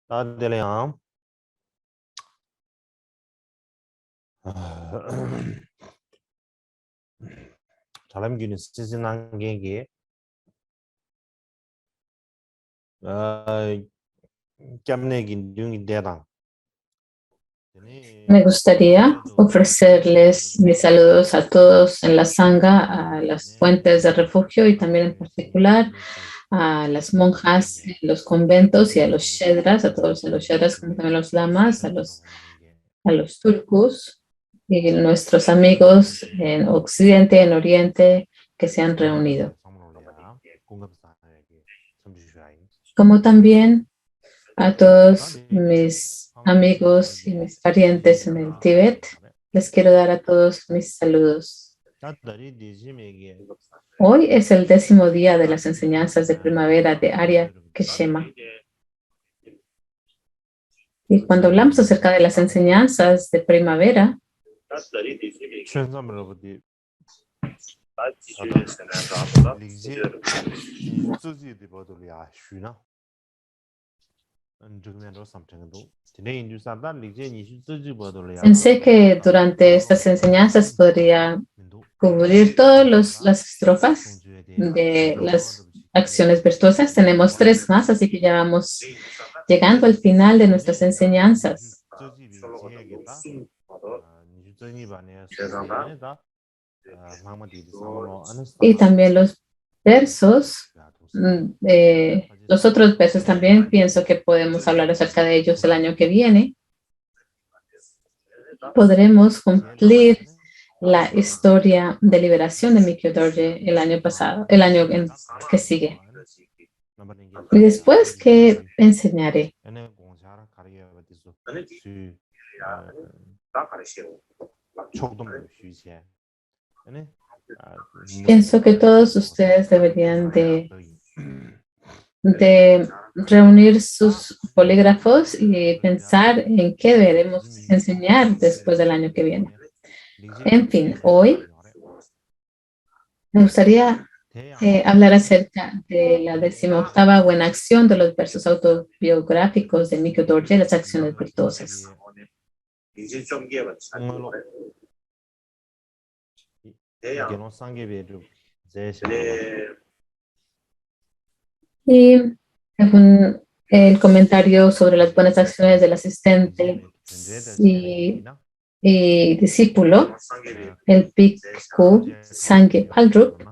따들이야. 잘함기는 시즌한 게 깜내긴 둥이 대랑. Me gustaría ofrecerles mis saludos a todos en la Sangha, a las fuentes de refugio y también en particular a las monjas en los conventos y a los shedras, a todos los shedras como también los lamas, a los turcos y nuestros amigos en Occidente y en Oriente que se han reunido. Como también a todos mis amigos y mis parientes en el Tíbet, les quiero dar a todos mis saludos. Hoy es el 10º día de las enseñanzas de primavera de Arya Keshema. Y cuando hablamos acerca de las enseñanzas de primavera, pensé que durante estas enseñanzas podría cubrir todas las estrofas de las acciones virtuosas. Tenemos 3 más, así que ya vamos llegando al final de nuestras enseñanzas. Y también los versos, los otros versos también pienso que podemos hablar acerca de ellos el año que viene. Podremos cumplir la historia de liberación de Mikyo Dorje el año que sigue. Y después, ¿qué enseñaré? Pienso que todos ustedes deberían de reunir sus polígrafos y pensar en qué deberemos enseñar después del año que viene. En fin, hoy me gustaría hablar acerca de la 18ª buena acción de los versos autobiográficos de Mikyo Dorje, las acciones virtuosas. Y según el comentario sobre las buenas acciones del asistente y discípulo, el Bhikkhu Sangye Palrup,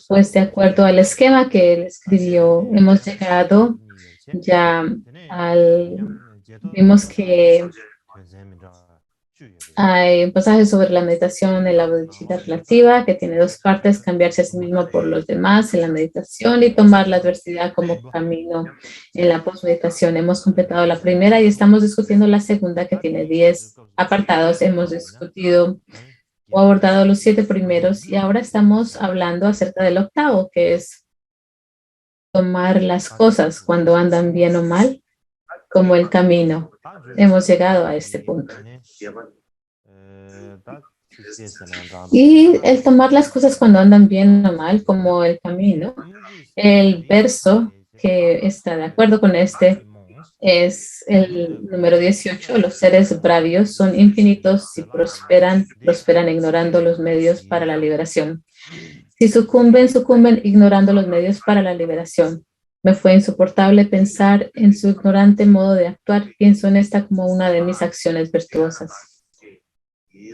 pues de acuerdo al esquema que él escribió, hemos llegado ya vimos que hay un pasaje sobre la meditación en la bodhicitta relativa que tiene 2 partes: cambiarse a sí mismo por los demás en la meditación y tomar la adversidad como camino en la posmeditación. Hemos completado la primera y estamos discutiendo la segunda, que tiene 10 apartados. Hemos discutido o abordado los 7 primeros y ahora estamos hablando acerca del 8º, que es tomar las cosas cuando andan bien o mal como el camino. Hemos llegado a este punto. Y el tomar las cosas cuando andan bien o mal como el camino, el verso que está de acuerdo con este es el número 18. Los seres bravios son infinitos y prosperan ignorando los medios para la liberación. Si sucumben ignorando los medios para la liberación. Me fue insoportable pensar en su ignorante modo de actuar. Pienso en esta como una de mis acciones virtuosas. Y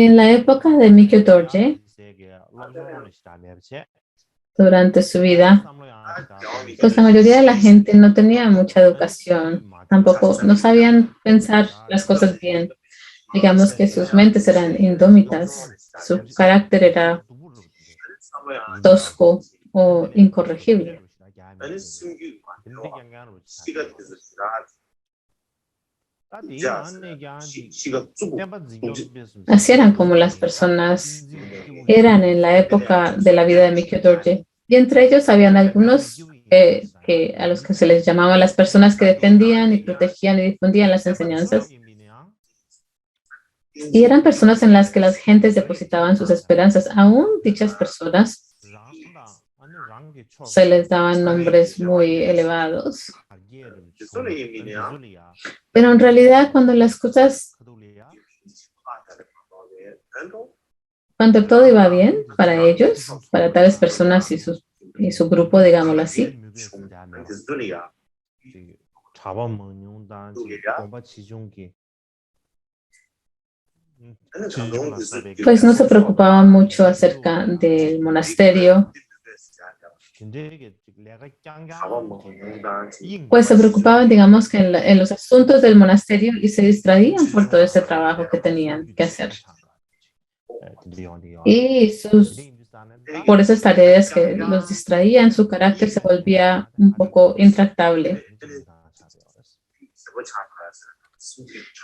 en la época de Mikyo Dorje, durante su vida, pues la mayoría de la gente no tenía mucha educación, tampoco no sabían pensar las cosas bien. Digamos que sus mentes eran indómitas, su carácter era tosco o incorregible. Así eran como las personas eran en la época de la vida de Mikyo Dorje. Y entre ellos habían algunos que a los que se les llamaba las personas que defendían y protegían y difundían las enseñanzas. Y eran personas en las que las gentes depositaban sus esperanzas. Aún dichas personas se les daban nombres muy elevados. Pero en realidad, cuando todo iba bien para ellos, para tales personas y su grupo, digámoslo así, pues no se preocupaban mucho acerca del monasterio, pues se preocupaban, digamos, que en los asuntos del monasterio y se distraían por todo ese trabajo que tenían que hacer. Y por esas tareas que los distraían, su carácter se volvía un poco intractable.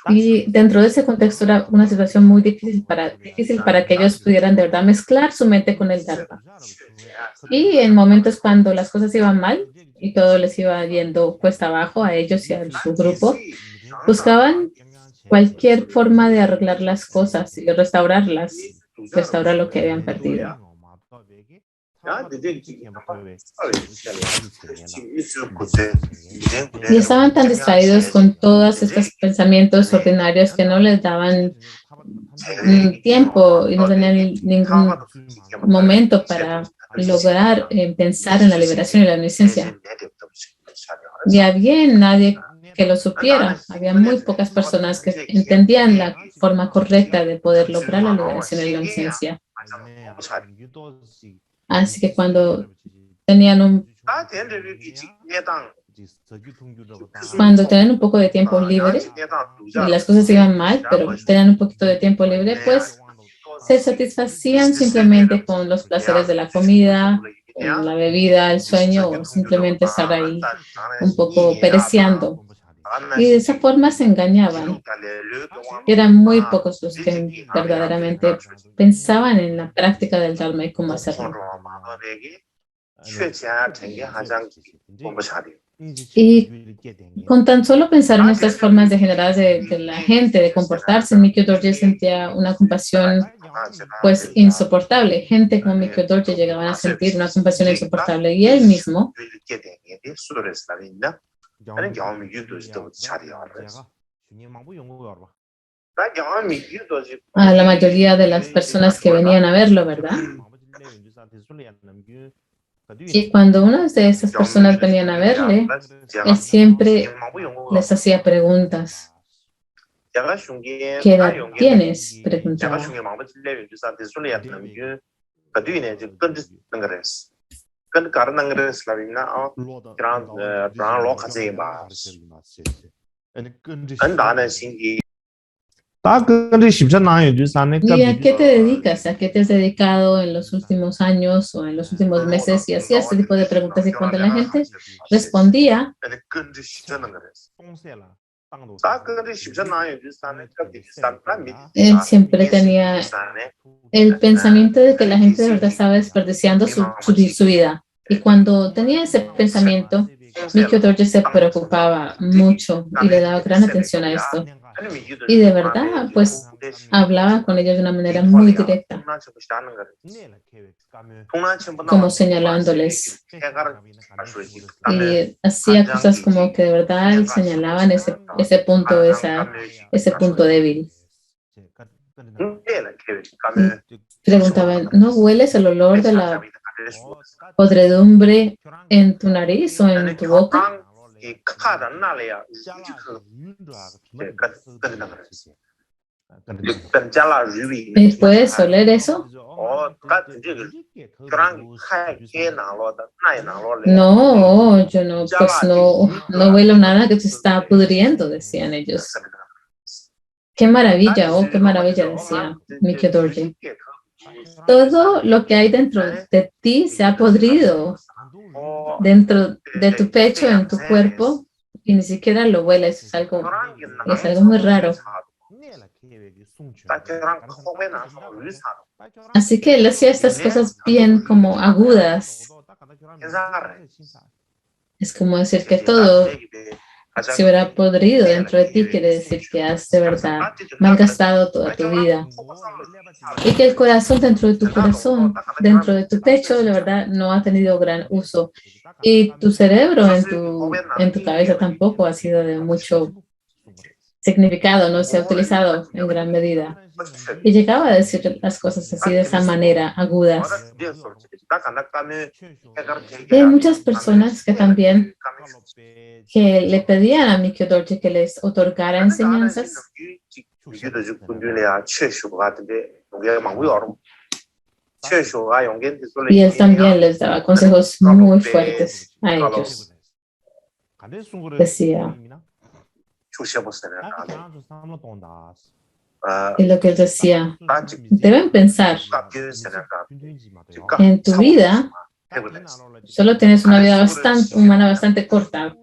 Y dentro de ese contexto era una situación muy difícil para que ellos pudieran de verdad mezclar su mente con el Dharma. Y en momentos cuando las cosas iban mal y todo les iba yendo cuesta abajo a ellos y a su grupo, buscaban cualquier forma de arreglar las cosas y restaurar lo que habían perdido. Y estaban tan distraídos con todos estos pensamientos ordinarios que no les daban tiempo y no tenían ningún momento para lograr pensar en la liberación y la omnisciencia. Ni había nadie que lo supiera. Había muy pocas personas que entendían la forma correcta de poder lograr la liberación y la omnisciencia. Así que cuando tenían un poco de tiempo libre y las cosas iban mal, pero tenían un poquito de tiempo libre, pues se satisfacían simplemente con los placeres de la comida, la bebida, el sueño o simplemente estar ahí un poco pereciendo. Y de esa forma se engañaban. Eran muy pocos los que verdaderamente pensaban en la práctica del Dharma y cómo hacerlo. Y con tan solo pensar en estas formas degeneradas de la gente, de comportarse, Mikyo Dorje sentía una compasión pues insoportable. Gente como Mikyo Dorje llegaban a sentir una compasión insoportable y él mismo a la mayoría de las personas que venían a verlo, ¿verdad? Y cuando una de esas personas venían a verle, él siempre les hacía preguntas. ¿Qué edad tienes?, preguntaba. ¿Y a qué te dedicas? ¿A qué te has dedicado en los últimos años o en los últimos meses? Y hacía este tipo de preguntas y cuando la gente respondía, él siempre tenía el pensamiento de que la gente de verdad estaba desperdiciando su vida. Y cuando tenía ese pensamiento, Mikyo Dorje se preocupaba mucho y le daba gran atención a esto. Y de verdad, pues, hablaba con ellos de una manera muy directa, como señalándoles. Y hacía cosas como que de verdad señalaban ese punto débil. Y preguntaban, ¿no hueles el olor de la podredumbre en tu nariz o en tu boca? ¿Puedes oler eso? No, yo no, pues no huelo nada que se está pudriendo, decían ellos. Qué maravilla, qué maravilla, decía Mikyo Dorje. Todo lo que hay dentro de ti se ha podrido dentro de tu pecho, en tu cuerpo, y ni siquiera lo hueles. Es algo muy raro. Así que él hacía estas cosas bien como agudas. Es como decir que todo se hubiera podrido dentro de ti, quiere decir que has de verdad malgastado toda tu vida. Y que el corazón, dentro de tu pecho, de verdad no ha tenido gran uso. Y tu cerebro en tu cabeza tampoco ha sido de mucho significado, no se ha utilizado en gran medida. Y llegaba a decir las cosas así de esa manera, agudas. Y hay muchas personas que también que le pedían a Mikio Dorje que les otorgara enseñanzas. Y él también les daba consejos muy fuertes a ellos. Decía, y lo que él decía, deben pensar en tu vida, solo tienes una vida humana bastante corta.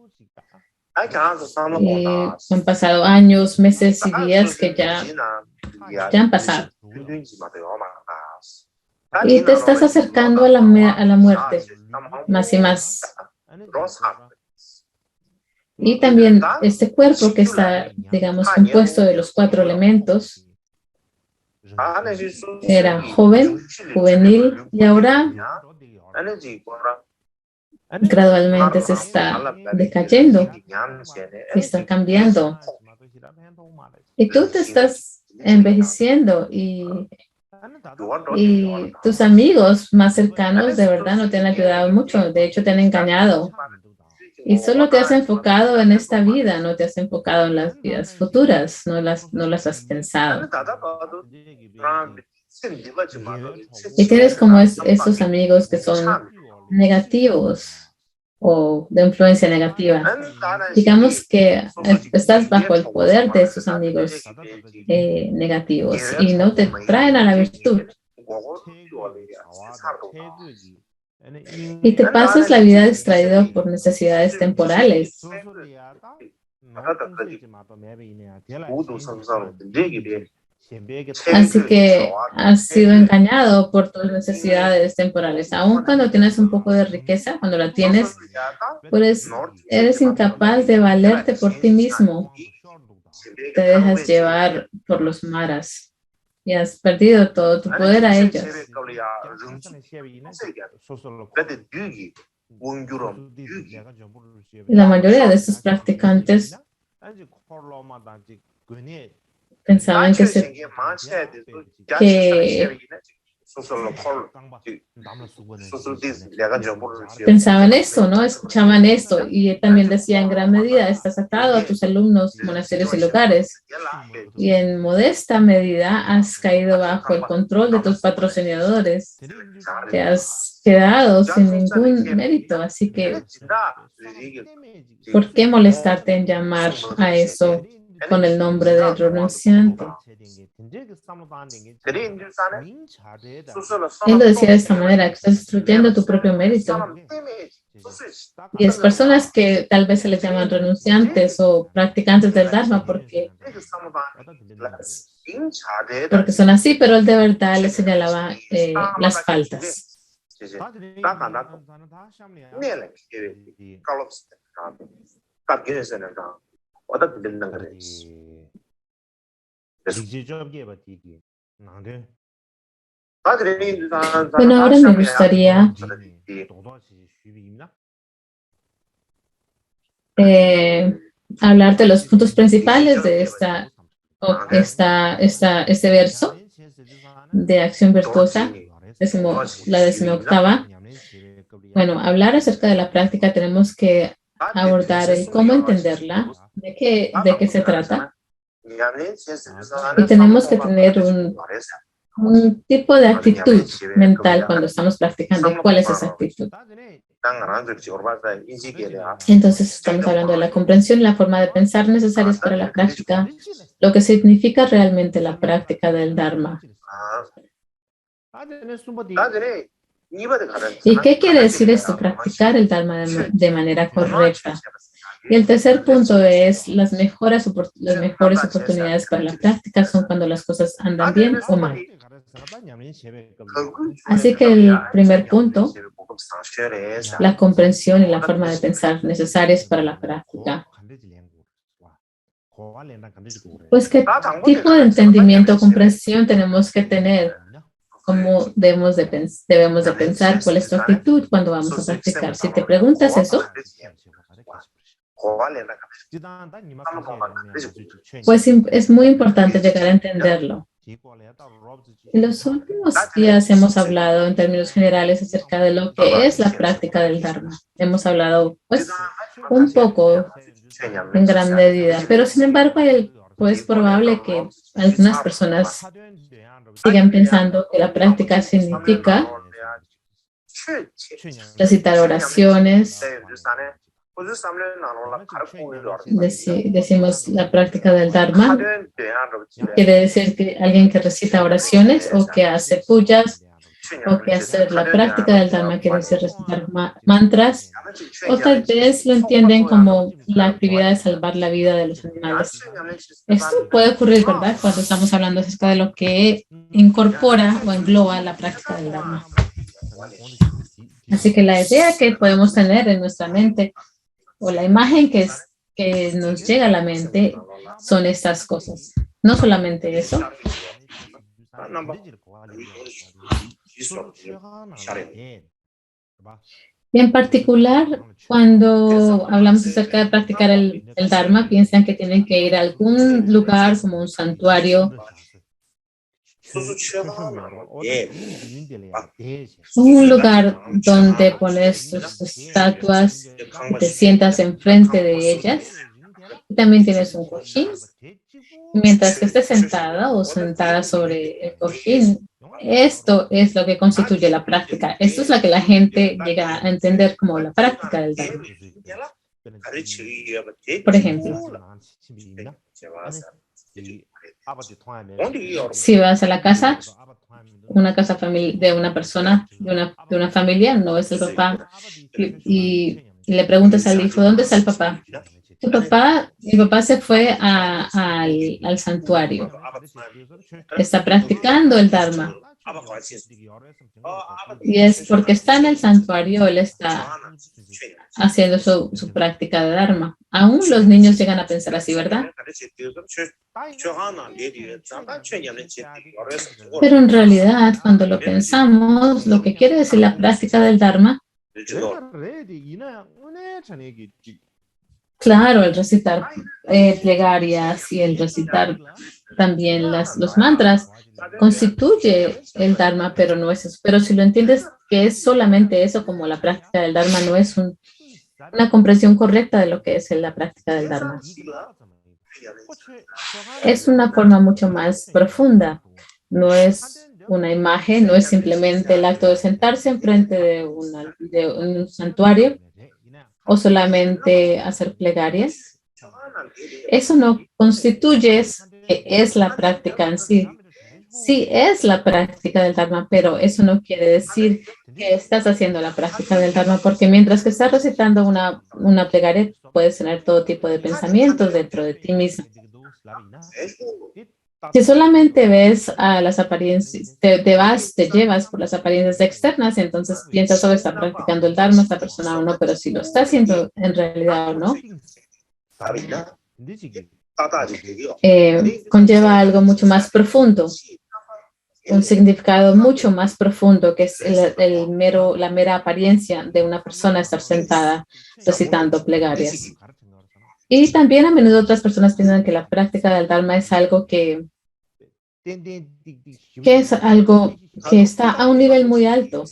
Y han pasado años, meses y días que ya han pasado. Y te estás acercando a la muerte, más y más. Y también este cuerpo que está, digamos, compuesto de los 4 elementos, era joven, juvenil, y ahora gradualmente se está decayendo, está cambiando. Y tú te estás envejeciendo y tus amigos más cercanos de verdad no te han ayudado mucho, de hecho te han engañado. Y solo te has enfocado en esta vida, no te has enfocado en las vidas futuras, no las has pensado. Y tienes como esos amigos que son negativos o de influencia negativa. Digamos que estás bajo el poder de esos amigos negativos y no te traen a la virtud. Y te pasas la vida distraído por necesidades temporales. Así que has sido engañado por tus necesidades temporales. Aun cuando tienes un poco de riqueza, cuando la tienes, pues eres incapaz de valerte por ti mismo. Te dejas llevar por los maras y has perdido todo tu poder a ellos. La mayoría de estos practicantes pensaban pensaban esto, ¿no? Escuchaban esto y también decía en gran medida, estás atado a tus alumnos, monasterios y lugares y en modesta medida has caído bajo el control de tus patrocinadores, te has quedado sin ningún mérito, así que ¿por qué molestarte en llamar a eso con el nombre de renunciante? Él lo decía de esta manera, que estás destruyendo tu propio mérito. Y es personas que tal vez se les llaman renunciantes o practicantes del Dharma porque son así, pero él de verdad les señalaba las faltas. Bueno, ahora me gustaría hablar de los puntos principales de este verso de acción virtuosa, la 18ª. Bueno, hablar acerca de la práctica tenemos que abordar el cómo entenderla, de qué se trata. Y tenemos que tener un tipo de actitud mental cuando estamos practicando. ¿Cuál es esa actitud? Entonces estamos hablando de la comprensión y la forma de pensar necesarias para la práctica, lo que significa realmente la práctica del Dharma. ¿Y qué quiere decir esto? Practicar el Dharma de manera correcta. Y el tercer punto es las mejores oportunidades para la práctica son cuando las cosas andan bien o mal. Así que el primer punto la comprensión y la forma de pensar necesarias para la práctica. Pues, ¿qué tipo de entendimiento o comprensión tenemos que tener? ¿Cómo debemos de pensar? ¿Cuál es tu actitud cuando vamos a practicar? Si te preguntas eso, pues es muy importante llegar a entenderlo. En los últimos días hemos hablado en términos generales acerca de lo que es la práctica del Dharma. Hemos hablado, pues, un poco en gran medida, pero sin embargo, es probable que algunas personas sigan pensando que la práctica significa recitar oraciones. Decimos la práctica del Dharma. Quiere decir que alguien que recita oraciones o que hace pujas o que hacer la práctica del Dharma quiere decir recitar mantras, o tal vez lo entienden como la actividad de salvar la vida de los animales. Esto puede ocurrir, ¿verdad?, cuando estamos hablando acerca de lo que incorpora o engloba la práctica del Dharma. Así que la idea que podemos tener en nuestra mente o la imagen que nos llega a la mente son estas cosas. No solamente eso. Y en particular, cuando hablamos acerca de practicar el Dharma, piensan que tienen que ir a algún lugar como un santuario, un lugar donde pones tus estatuas y te sientas enfrente de ellas. Y también tienes un cojín. Mientras que estés sentada o sentada sobre el cojín, esto es lo que constituye la práctica. Esto es lo que la gente llega a entender como la práctica del Dharma. Por ejemplo, si vas a la casa, una casa de una persona, de una familia, no es el papá, y le preguntas al hijo, ¿dónde está el papá? Mi papá se fue al santuario. Está practicando el Dharma. Y es porque está en el santuario, él está haciendo su práctica de Dharma. Aún los niños llegan a pensar así, ¿verdad? Pero en realidad, cuando lo pensamos, lo que quiere decir la práctica del Dharma, claro, el recitar plegarias y el recitar también los mantras constituye el Dharma, pero no es eso. Pero si lo entiendes que es solamente eso, como la práctica del Dharma, no es una comprensión correcta de lo que es la práctica del Dharma. Es una forma mucho más profunda. No es una imagen, no es simplemente el acto de sentarse enfrente de un santuario o solamente hacer plegarias. Eso no constituye que es la práctica en sí. Sí es la práctica del Dharma, pero eso no quiere decir que estás haciendo la práctica del Dharma, porque mientras que estás recitando una plegaria, puedes tener todo tipo de pensamientos dentro de ti mismo. Si solamente ves a las apariencias, te llevas por las apariencias externas, entonces piensas, oh, está practicando el Dharma esta persona o no, pero si lo está haciendo en realidad o no, conlleva algo mucho más profundo, un significado mucho más profundo, que es la mera apariencia de una persona estar sentada recitando plegarias. Y también a menudo otras personas piensan que la práctica del Dharma es algo que es algo que está a un nivel muy alto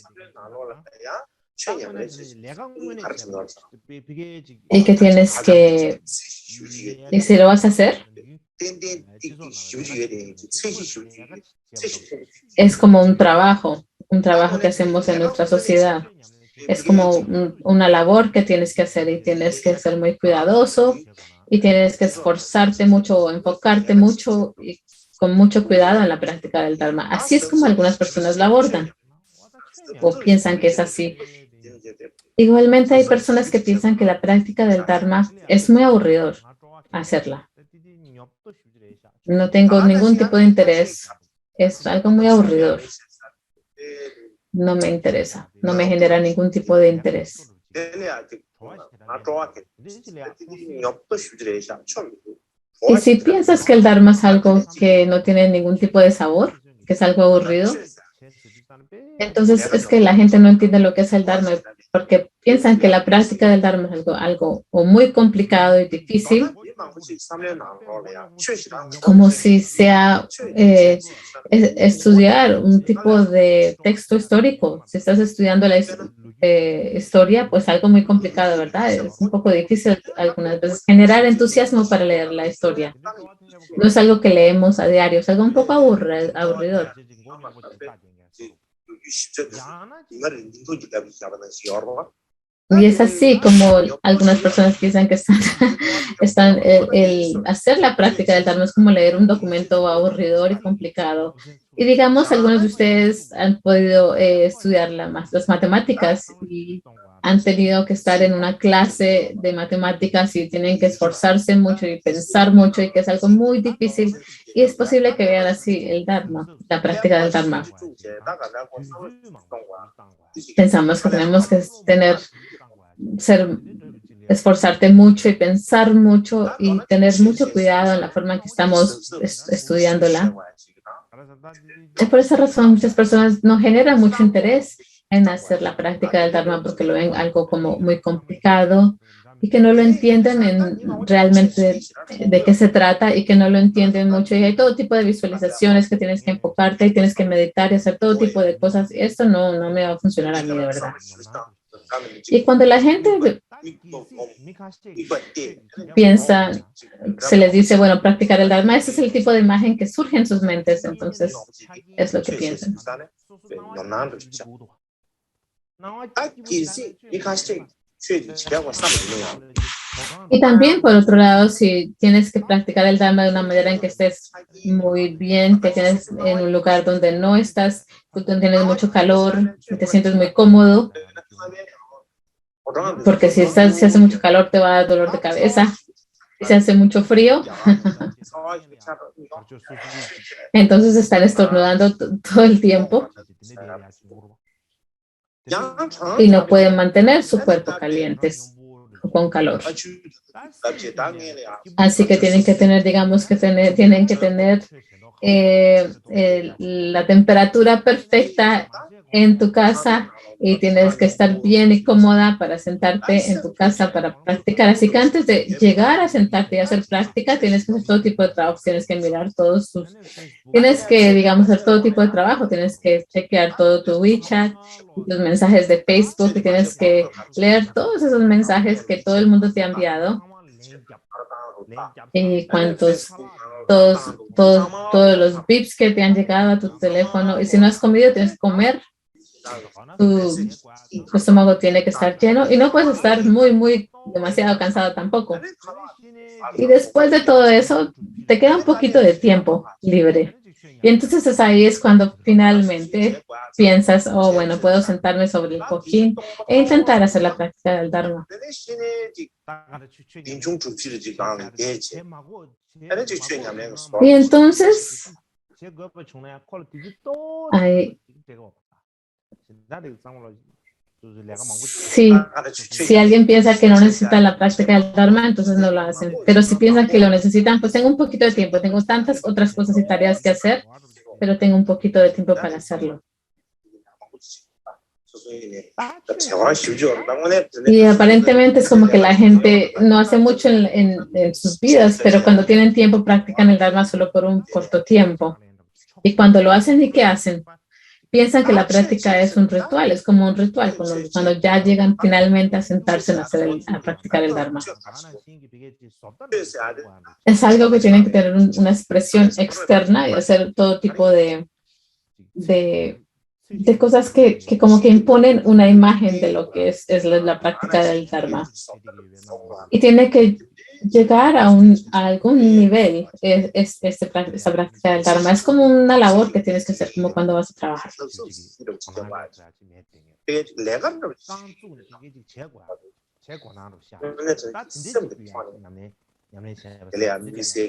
y que tienes que, y si lo vas a hacer, es como un trabajo que hacemos en nuestra sociedad. Es como una labor que tienes que hacer y tienes que ser muy cuidadoso y tienes que esforzarte mucho, enfocarte mucho y con mucho cuidado en la práctica del Dharma. Así es como algunas personas la abordan o piensan que es así. Igualmente hay personas que piensan que la práctica del Dharma es muy aburridor hacerla. No tengo ningún tipo de interés. Es algo muy aburridor. no me interesa, no me genera ningún tipo de interés. Y si piensas que el Dharma es algo que no tiene ningún tipo de sabor, que es algo aburrido, entonces es que la gente no entiende lo que es el Dharma porque piensan que la práctica del Dharma es algo o muy complicado y difícil, como si sea estudiar un tipo de texto histórico. Si estás estudiando la historia, pues algo muy complicado, ¿verdad? Es un poco difícil algunas veces generar entusiasmo para leer la historia. No es algo que leemos a diario, es algo un poco aburridor. Y es así como algunas personas piensan que el hacer la práctica del Dharma es como leer un documento aburridor y complicado. Y digamos, algunos de ustedes han podido estudiar las matemáticas y han tenido que estar en una clase de matemáticas y tienen que esforzarse mucho y pensar mucho y que es algo muy difícil. Y es posible que vean así el Dharma, la práctica del Dharma. Pensamos que tenemos que esforzarte mucho y pensar mucho y tener mucho cuidado en la forma en que estamos estudiándola. Y por esa razón muchas personas no generan mucho interés en hacer la práctica del Dharma porque lo ven algo como muy complicado y que no lo entienden realmente de qué se trata y que no lo entienden mucho. Y hay todo tipo de visualizaciones que tienes que enfocarte y tienes que meditar y hacer todo tipo de cosas. Y esto no me va a funcionar a mí, de verdad. Y cuando la gente piensa, se les dice, bueno, practicar el Dharma, ese es el tipo de imagen que surge en sus mentes, entonces es lo que piensan. Y también, por otro lado, si tienes que practicar el Dharma de una manera en que estés muy bien, que tienes en un lugar donde no estás, donde tienes mucho calor, y te sientes muy cómodo, porque si hace mucho calor te va a dar dolor de cabeza, si se hace mucho frío, entonces están estornudando todo el tiempo y no pueden mantener su cuerpo caliente con calor. Así que tienen que tener, digamos que tienen que tener la temperatura perfecta en tu casa y tienes que estar bien y cómoda para sentarte en tu casa para practicar. Así que antes de llegar a sentarte y hacer práctica, tienes que hacer todo tipo de trabajo, tienes que mirar tienes que, digamos, hacer todo tipo de trabajo, tienes que chequear todo tu WeChat, los mensajes de Facebook, y tienes que leer todos esos mensajes que todo el mundo te ha enviado y todos los bips que te han llegado a tu teléfono. Y si no has comido, tienes que comer. Tu estómago tiene que estar lleno y no puedes estar demasiado cansado tampoco. Y después de todo eso, te queda un poquito de tiempo libre. Y entonces ahí es cuando finalmente piensas, oh, bueno, puedo sentarme sobre el cojín e intentar hacer la práctica del Dharma. Y entonces, si alguien piensa que no necesita la práctica del Dharma, entonces no lo hacen. Pero si piensan que lo necesitan, pues tengo un poquito de tiempo. Tengo tantas otras cosas y tareas que hacer, pero tengo un poquito de tiempo para hacerlo. Y aparentemente es como que la gente no hace mucho en sus vidas, pero cuando tienen tiempo practican el Dharma solo por un corto tiempo. Y cuando lo hacen, ¿y qué hacen? Piensan que la práctica es un ritual, es como un ritual cuando ya llegan finalmente a sentarse a practicar el Dharma. Es algo que tienen que tener una expresión externa y hacer todo tipo de cosas que como que imponen una imagen de lo que es la práctica del Dharma. Y tiene que llegar a algún nivel esta práctica del Dharma. Es como una labor que tienes que hacer como cuando vas a trabajar.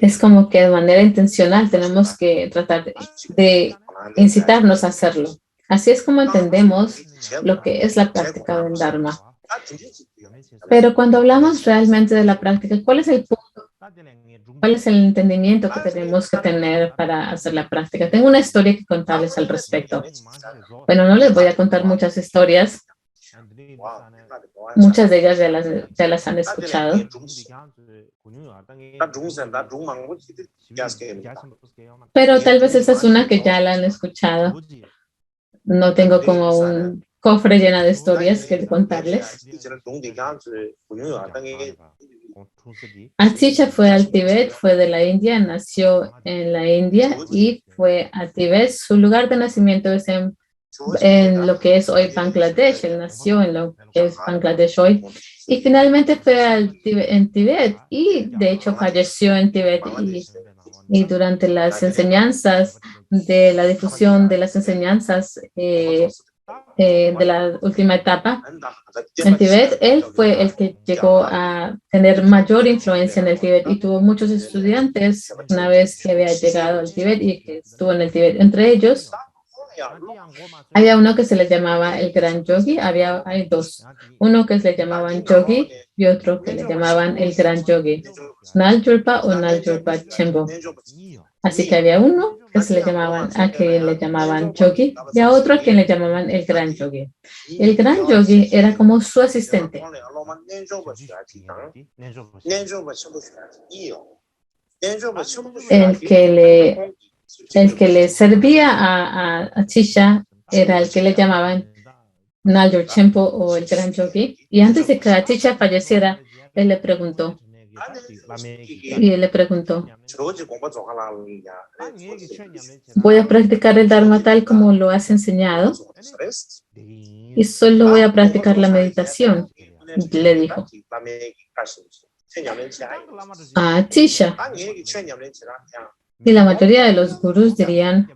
Es como que de manera intencional tenemos que tratar de incitarnos a hacerlo. Así es como entendemos lo que es la práctica del Dharma. Pero cuando hablamos realmente de la práctica, ¿cuál es el punto? ¿Cuál es el entendimiento que tenemos que tener para hacer la práctica? Tengo una historia que contarles al respecto. Bueno, no les voy a contar muchas historias. Muchas de ellas ya las han escuchado. Pero tal vez esa es una que ya la han escuchado. No tengo como un cofre lleno de historias que contarles. Atisha fue al Tíbet, fue de la India, nació en la India y fue a Tíbet. Su lugar de nacimiento es en lo que es hoy Bangladesh. Él nació en lo que es Bangladesh hoy. Y finalmente fue en Tíbet y de hecho falleció en Tíbet. Y durante las enseñanzas de la difusión de las enseñanzas de la última etapa en Tíbet, él fue el que llegó a tener mayor influencia en el Tíbet y tuvo muchos estudiantes una vez que había llegado al Tíbet y que estuvo en el Tíbet. Entre ellos, había uno que se le llamaba el Gran Yogi, hay dos, uno que se le llamaban Yogi y otro que le llamaban el Gran Yogi, Naljulpa o Naljulpa Chembo. Así que había uno que a quien le llamaban Yogi y a otro a quien le llamaban el Gran Yogi. El Gran Yogi era como su asistente. El que le servía a Atisha era el que le llamaban Naljul Chempo o el Gran Yogi. Y antes de que Atisha falleciera, él le preguntó, voy a practicar el Dharma tal como lo has enseñado y solo voy a practicar la meditación, le dijo a Atisha. Y la mayoría de los gurús dirían,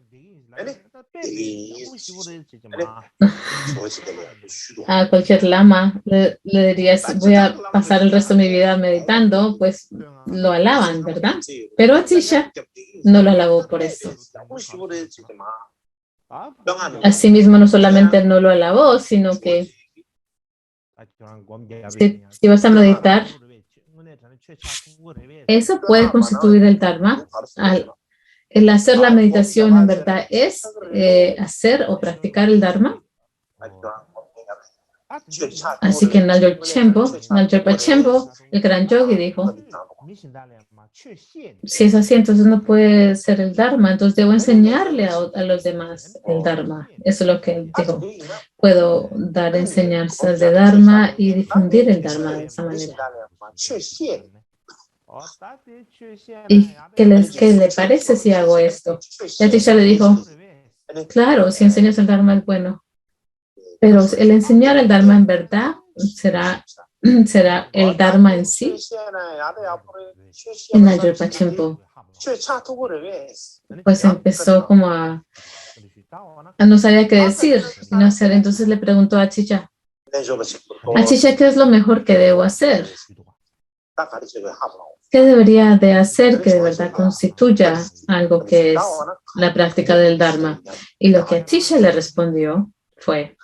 a cualquier lama le dirías, voy a pasar el resto de mi vida meditando, pues lo alaban, ¿verdad? Pero Atisha no lo alabó por eso. Asimismo, no solamente no lo alabó, sino que si vas a meditar, eso puede constituir el Dharma. El hacer la meditación en verdad es hacer o practicar el Dharma. Así que Naljulpa Chembo, el Gran Yogi, dijo, si es así, entonces no puede ser el Dharma, entonces debo enseñarle a los demás el Dharma. Eso es lo que él dijo. Puedo dar enseñanzas de Dharma y difundir el Dharma de esa manera. ¿Y qué le parece si hago esto? Y Atisha le dijo, claro, si enseñas el Dharma es bueno, pero el enseñar el Dharma en verdad será el Dharma en sí. Y Naljulpa Chempo pues empezó como a no sabía qué decir, no hacer. Entonces le preguntó a Atisha, ¿qué es lo mejor que debo hacer? ¿Qué debería de hacer que de verdad constituya algo que es la práctica del Dharma? Y lo que Atisha le respondió fue,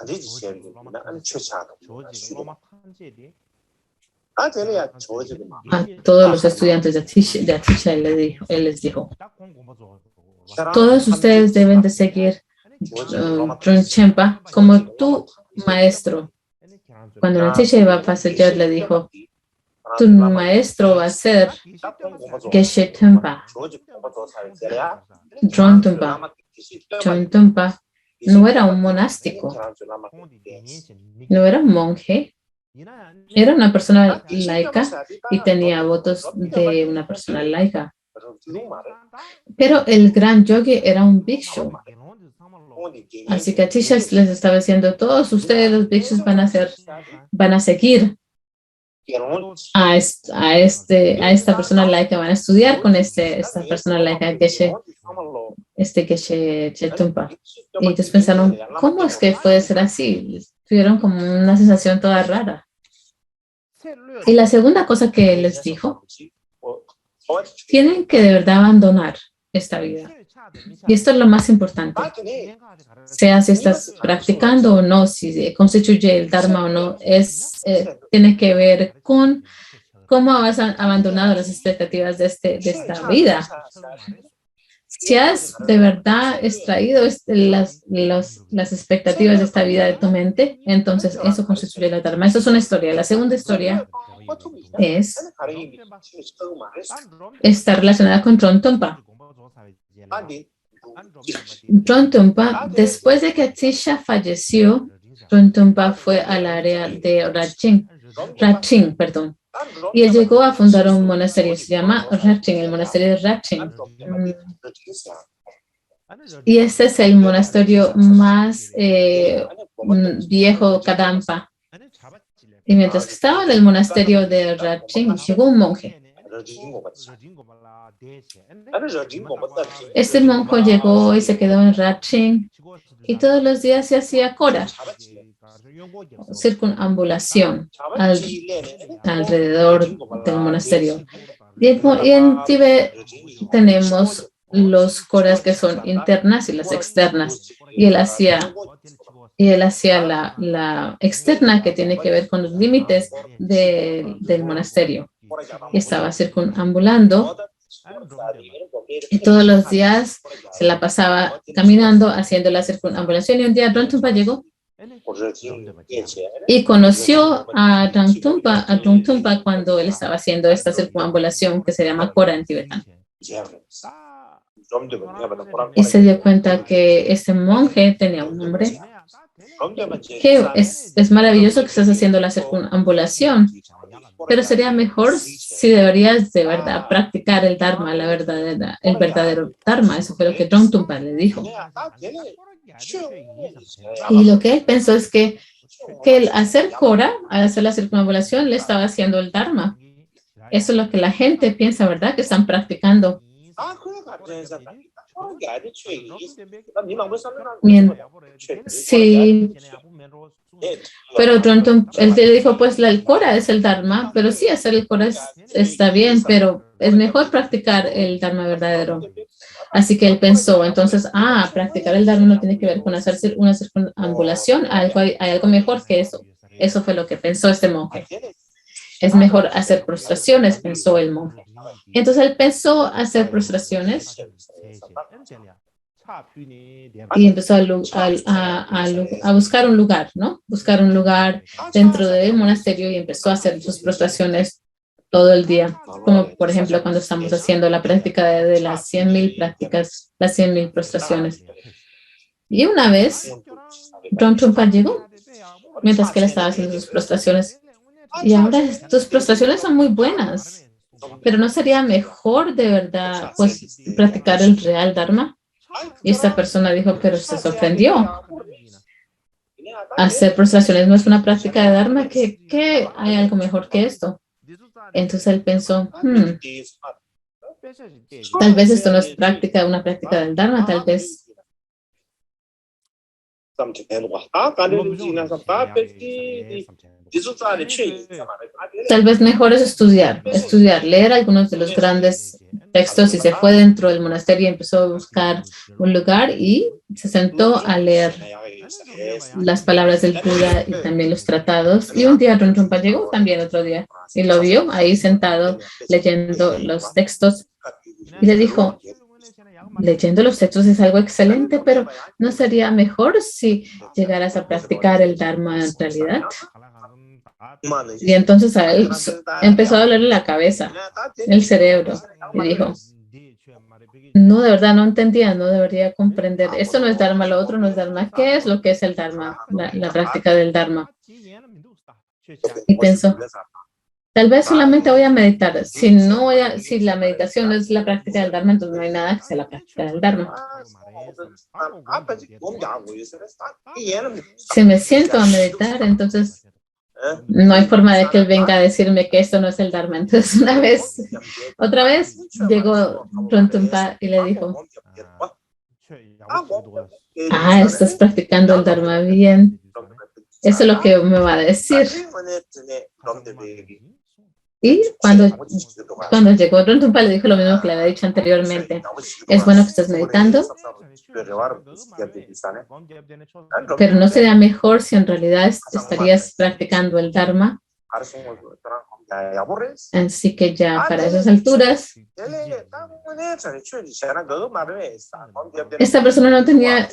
a todos los estudiantes de Atisha él les dijo, todos ustedes deben de seguir Drun Chempa como tu maestro. Cuando Atisha iba a pasear, le dijo, tu maestro va a ser Geshe Tumpa. Drun Tumpa. Drun Tumpa no era un monástico, no era un monje, era una persona laica y tenía votos de una persona laica. Pero el Gran Yogi era un bhikshu. Así que Atisha les estaba diciendo, todos ustedes los bhikshus van a seguir a esta persona laica, van a estudiar con esta persona laica, Geshe Tumpa. Y ellos pensaron, ¿cómo es que puede ser así? Tuvieron como una sensación toda rara. Y la segunda cosa que les dijo, tienen que de verdad abandonar esta vida. Y esto es lo más importante. Sea si estás practicando o no, si constituye el Dharma o no, tiene que ver con cómo has abandonado las expectativas de esta vida. Si has de verdad extraído las expectativas de esta vida de tu mente, entonces eso constituye la Dharma. Eso es una historia. La segunda historia está relacionada con Trongtrungpa. Trongtrungpa, después de que Atisha falleció, Trongtrungpa fue al área de Ratching, perdón. Y él llegó a fundar un monasterio, se llama Ratching, el monasterio de Ratching. Y este es el monasterio más viejo, Kadampa. Y mientras que estaba en el monasterio de Ratching, llegó un monje. Este monje llegó y se quedó en Ratching y todos los días se hacía kora, circunambulación alrededor del monasterio. Y en Tíbet tenemos los koras que son internas y las externas. Y él hacía la externa que tiene que ver con los límites del monasterio. Y estaba circunambulando y todos los días se la pasaba caminando haciendo la circunambulación. Y un día Trongtrungpa llegó y conoció a Trongtrungpa cuando él estaba haciendo esta circunambulación que se llama kora en tibetano. Y se dio cuenta que este monje tenía un nombre, que es maravilloso que estás haciendo la circunambulación, pero sería mejor si deberías de verdad practicar el Dharma, el verdadero Dharma. Eso fue lo que Trongtrungpa le dijo. Y lo que él pensó es que el hacer kora, al hacer la circunambulación, le estaba haciendo el Dharma. Eso es lo que la gente piensa, ¿verdad? Que están practicando. Sí, pero Trongtrungpa, él le dijo, pues el kora es el Dharma, pero sí, hacer el kora está bien, pero es mejor practicar el Dharma verdadero. Así que él pensó, entonces, practicar el Dharma no tiene que ver con hacer una circunambulación, hay algo mejor que eso. Eso fue lo que pensó este monje. Es mejor hacer prostraciones, pensó el monje. Entonces él pensó hacer prostraciones y empezó a buscar un lugar, ¿no? Buscar un lugar dentro del monasterio y empezó a hacer sus prostraciones todo el día. Como por ejemplo cuando estamos haciendo la práctica de las 100,000 prácticas, las 100,000 prostraciones. Y una vez, Trongtrungpa llegó mientras que él estaba haciendo sus prostraciones. Y ahora tus prostraciones son muy buenas, pero ¿no sería mejor de verdad pues practicar el real Dharma? Y esta persona dijo, pero se sorprendió. Hacer prostraciones no es una práctica de Dharma, ¿qué hay algo mejor que esto? Entonces él pensó, tal vez esto no es una práctica del Dharma, tal vez. Tal vez mejor es estudiar, leer algunos de los grandes textos y se fue dentro del monasterio y empezó a buscar un lugar y se sentó a leer las palabras del Buda y también los tratados. Y un día Trongtrungpa llegó también otro día y lo vio ahí sentado leyendo los textos y le dijo, leyendo los textos es algo excelente, pero ¿no sería mejor si llegaras a practicar el Dharma en realidad? Y entonces a él empezó a dolerle la cabeza, el cerebro, y dijo, no, de verdad no entendía, no debería comprender. Esto no es Dharma, lo otro no es Dharma. ¿Qué es lo que es el Dharma? La práctica del Dharma. Y pensó, tal vez solamente voy a meditar. Si la meditación es la práctica del Dharma, entonces no hay nada que sea la práctica del Dharma. Si me siento a meditar, entonces no hay forma de que él venga a decirme que esto no es el Dharma. Entonces otra vez llegó Trongtrungpa y le dijo, estás practicando el Dharma bien. Eso es lo que me va a decir. Y cuando llegó Rontumpa le dijo lo mismo que le había dicho anteriormente. Es bueno que estés meditando, pero ¿no sería mejor si en realidad estarías practicando el Dharma? Así que ya para esas alturas, esta persona no tenía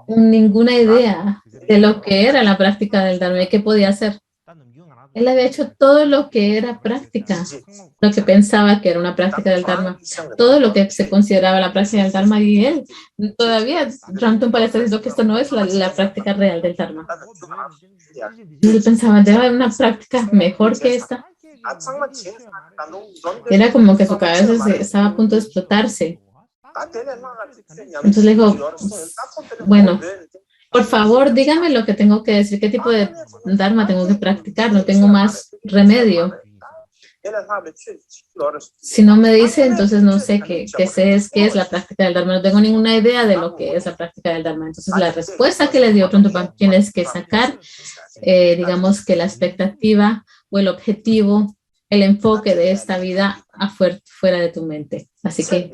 ninguna idea de lo que era la práctica del Dharma y qué podía hacer. Él había hecho todo lo que era práctica, lo que pensaba que era una práctica del Dharma, todo lo que se consideraba la práctica del Dharma, y él todavía, Ramtumpa le está diciendo que esto no es la práctica real del Dharma. Y él pensaba, debe haber una práctica mejor que esta. Era como que su cabeza estaba a punto de explotarse. Entonces le dijo, bueno, por favor, dígame lo que tengo que decir, qué tipo de Dharma tengo que practicar, no tengo más remedio. Si no me dice, entonces no sé qué es la práctica del Dharma, no tengo ninguna idea de lo que es la práctica del Dharma. Entonces la respuesta que le dio Trungpa tienes que sacar, digamos que la expectativa o el objetivo, el enfoque de esta vida fuera de tu mente. Así que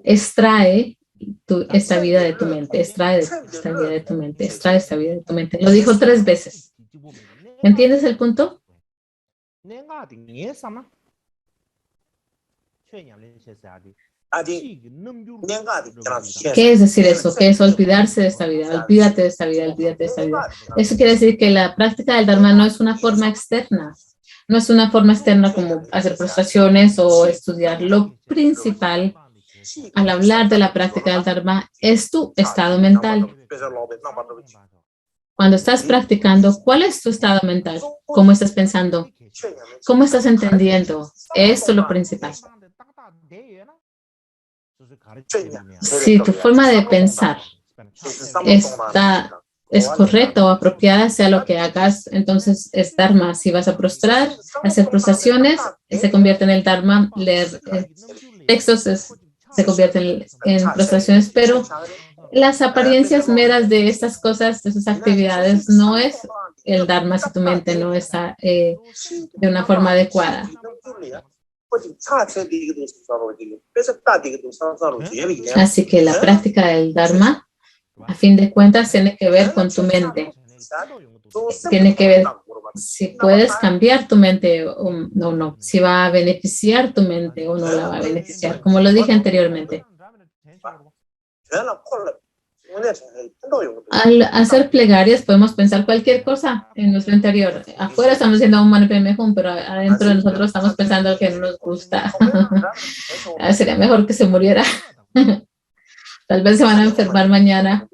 extrae esta vida de tu mente, extrae esta vida de tu mente, extrae esta vida de tu mente. Lo dijo 3 veces. ¿Entiendes el punto? ¿Qué es decir eso? ¿Qué es olvidarse de esta vida? Olvídate de esta vida, olvídate de esta vida. Eso quiere decir que la práctica del Dharma no es una forma externa. No es una forma externa como hacer prostraciones o estudiar. Lo principal al hablar de la práctica del Dharma es tu estado mental. Cuando estás practicando, ¿cuál es tu estado mental? ¿Cómo estás pensando? ¿Cómo estás entendiendo? Esto es lo principal. Si tu forma de pensar es correcta o apropiada, sea lo que hagas, entonces es Dharma. Si vas a prostrar, hacer prostraciones, se convierte en el Dharma. Leer textos se convierte en prostraciones, pero las apariencias meras de estas cosas, de esas actividades, no es el Dharma si tu mente no está de una forma adecuada. Así que la práctica del Dharma, a fin de cuentas, tiene que ver con tu mente. Tiene que ver si puedes cambiar tu mente o no, si va a beneficiar tu mente o no la va a beneficiar, como lo dije anteriormente. Al hacer plegarias podemos pensar cualquier cosa en nuestro interior. Afuera estamos diciendo un manipemejum, pero adentro de nosotros estamos pensando que no nos gusta. Sería mejor que se muriera. Tal vez se van a enfermar mañana.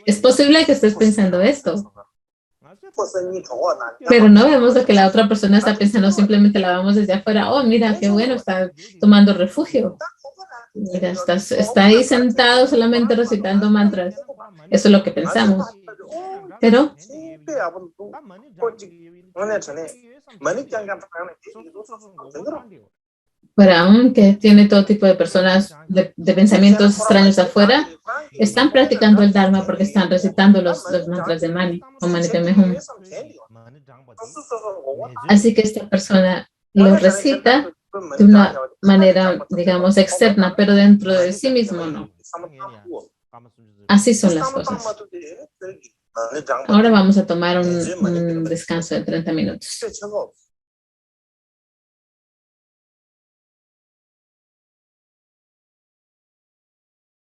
Es posible que estés pensando esto, pero no vemos lo que la otra persona está pensando, simplemente la vemos desde afuera. Oh, mira, qué bueno, está tomando refugio. Mira, está ahí sentado solamente recitando mantras. Eso es lo que pensamos. Pero aunque tiene todo tipo de personas de pensamientos extraños afuera, están practicando el Dharma porque están recitando los mantras de Mani o Mani Padme Hum. Así que esta persona lo recita de una manera, digamos, externa, pero dentro de sí mismo no. Así son las cosas. Ahora vamos a tomar un descanso de 30 minutos.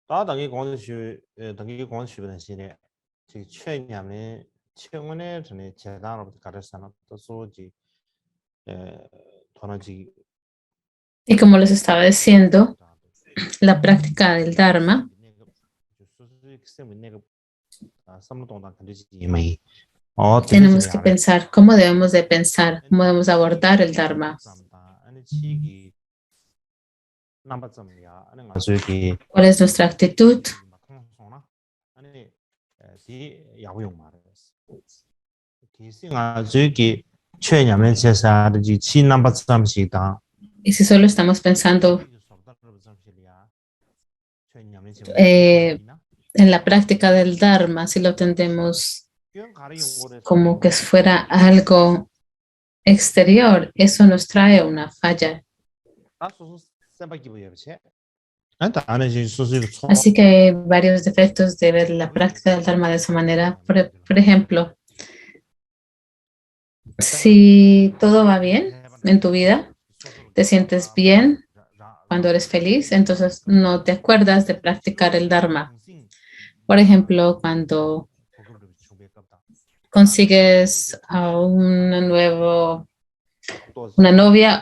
당기 공원시비는 시내 즉 최냐면 최원의 전에 재단으로부터 가르치는 또 소지 도나지. Y como les estaba diciendo, la práctica del Dharma tenemos que pensar cómo debemos de pensar, cómo debemos abordar el Dharma. ¿Cuál es nuestra actitud? Y si solo estamos pensando en la práctica del Dharma, si lo tendemos como que fuera algo exterior, eso nos trae una falla. Así que hay varios defectos de ver la práctica del Dharma de esa manera. Por ejemplo, si todo va bien en tu vida, te sientes bien cuando eres feliz, entonces no te acuerdas de practicar el Dharma. Por ejemplo, cuando consigues a una novia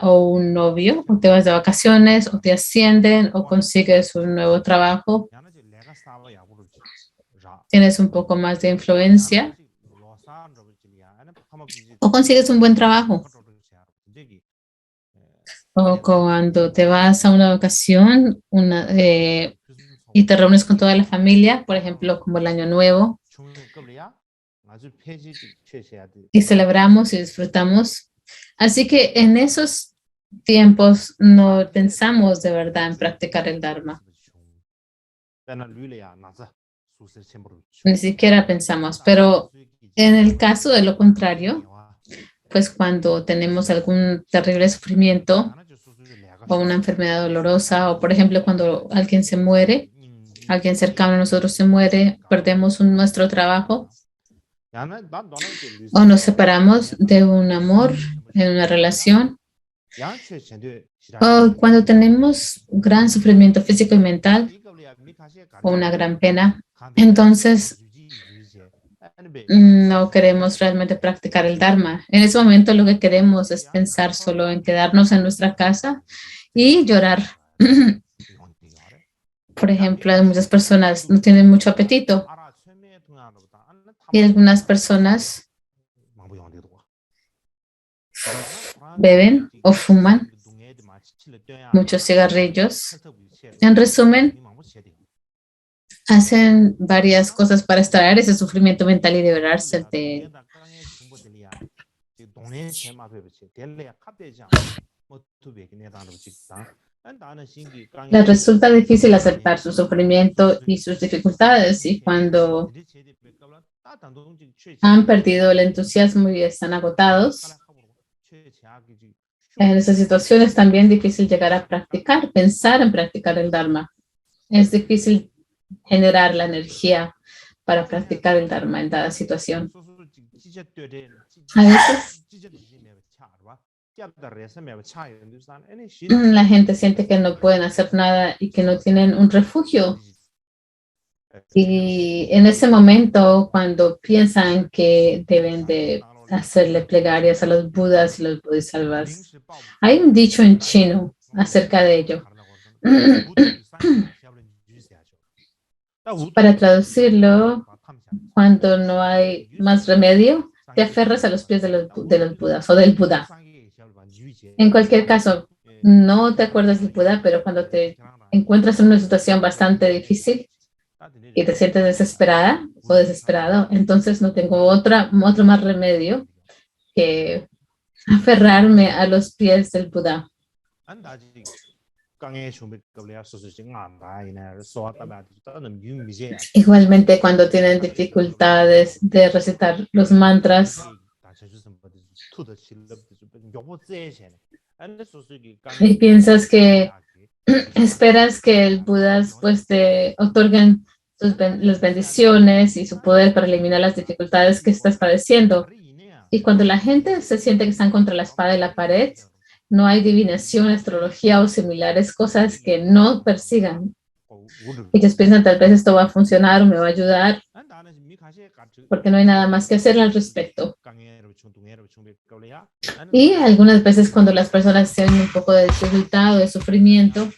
o un novio, o te vas de vacaciones, o te ascienden, o consigues un nuevo trabajo, tienes un poco más de influencia, o consigues un buen trabajo. O cuando te vas a una vacación y te reúnes con toda la familia, por ejemplo, como el Año Nuevo, y celebramos y disfrutamos. Así que en esos tiempos no pensamos de verdad en practicar el Dharma. Ni siquiera pensamos, pero en el caso de lo contrario, pues cuando tenemos algún terrible sufrimiento o una enfermedad dolorosa, o por ejemplo cuando alguien se muere, alguien cercano a nosotros se muere, perdemos nuestro trabajo, o nos separamos de un amor en una relación, o cuando tenemos gran sufrimiento físico y mental o una gran pena, entonces no queremos realmente practicar el Dharma. En ese momento lo que queremos es pensar solo en quedarnos en nuestra casa y llorar. Por ejemplo, muchas personas no tienen mucho apetito y algunas personas beben o fuman muchos cigarrillos. En resumen, hacen varias cosas para extraer ese sufrimiento mental y liberarse de les resulta difícil aceptar su sufrimiento y sus dificultades, y cuando han perdido el entusiasmo y están agotados, en esas situaciones es también difícil llegar a practicar, pensar en practicar el Dharma. Es difícil generar la energía para practicar el Dharma en cada situación. A veces la gente siente que no pueden hacer nada y que no tienen un refugio. Y en ese momento, cuando piensan que deben de hacerle plegarias a los budas y los bodhisattvas, hay un dicho en chino acerca de ello. Para traducirlo, cuando no hay más remedio, te aferras a los pies de los budas o del Buda. En cualquier caso, no te acuerdas del Buda, pero cuando te encuentras en una situación bastante difícil y te sientes desesperada o desesperado, entonces no tengo otro más remedio que aferrarme a los pies del Buda. Igualmente, cuando tienen dificultades de recitar los mantras y piensas que esperas que el Buda pues te otorguen las bendiciones y su poder para eliminar las dificultades que estás padeciendo. Y cuando la gente se siente que están contra la espada y la pared, no hay adivinación, astrología o similares cosas que no persigan. Ellos piensan, tal vez esto va a funcionar o me va a ayudar, porque no hay nada más que hacer al respecto. Y algunas veces cuando las personas tienen un poco de dificultad o de sufrimiento,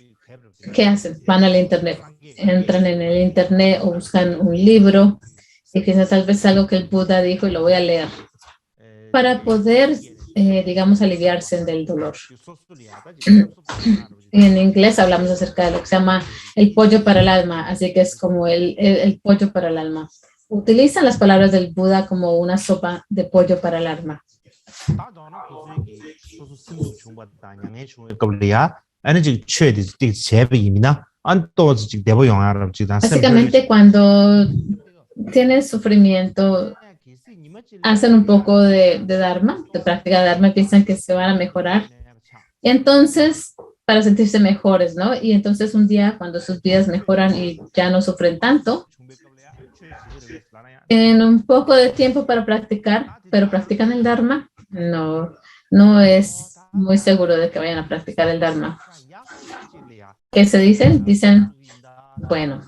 ¿qué hacen? Van al internet, entran en el internet o buscan un libro y piensan tal vez algo que el Buda dijo y lo voy a leer para poder, digamos, aliviarse del dolor. En inglés hablamos acerca de lo que se llama el pollo para el alma, así que es como el pollo para el alma. Utilizan las palabras del Buda como una sopa de pollo para el alma. Básicamente, cuando tienes sufrimiento hacen un poco de Dharma, de práctica de Dharma, piensan que se van a mejorar. Y entonces, para sentirse mejores, ¿no? Y entonces un día, cuando sus vidas mejoran y ya no sufren tanto, tienen un poco de tiempo para practicar, pero practican el Dharma. No es muy seguro de que vayan a practicar el Dharma. ¿Qué se dicen? Dicen, bueno,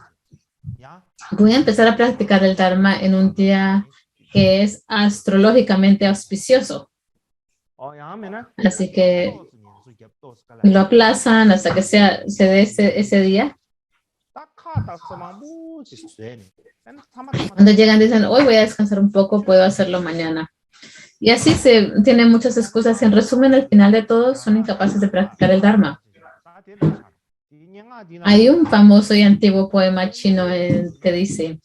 voy a empezar a practicar el Dharma en un día que es astrológicamente auspicioso. Así que lo aplazan hasta que se dé ese día. Cuando llegan dicen, hoy voy a descansar un poco, puedo hacerlo mañana. Y así se tienen muchas excusas. En resumen, al final de todo, son incapaces de practicar el Dharma. Hay un famoso y antiguo poema chino que dice,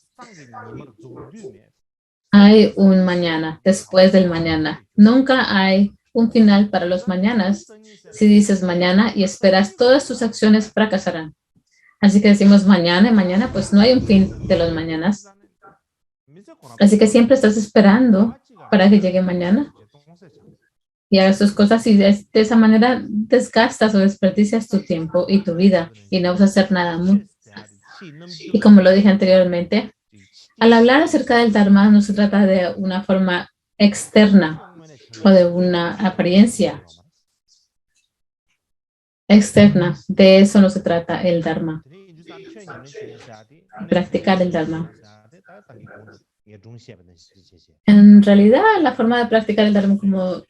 hay un mañana después del mañana. Nunca hay un final para los mañanas. Si dices mañana y esperas, todas tus acciones fracasarán. Así que decimos mañana y mañana, pues no hay un fin de los mañanas. Así que siempre estás esperando para que llegue mañana y hagas tus cosas y de esa manera desgastas o desperdicias tu tiempo y tu vida y no vas a hacer nada. Y como lo dije anteriormente, al hablar acerca del Dharma no se trata de una forma externa o de una apariencia externa. De eso no se trata el Dharma. Practicar el Dharma. En realidad, la forma de practicar el Dharma,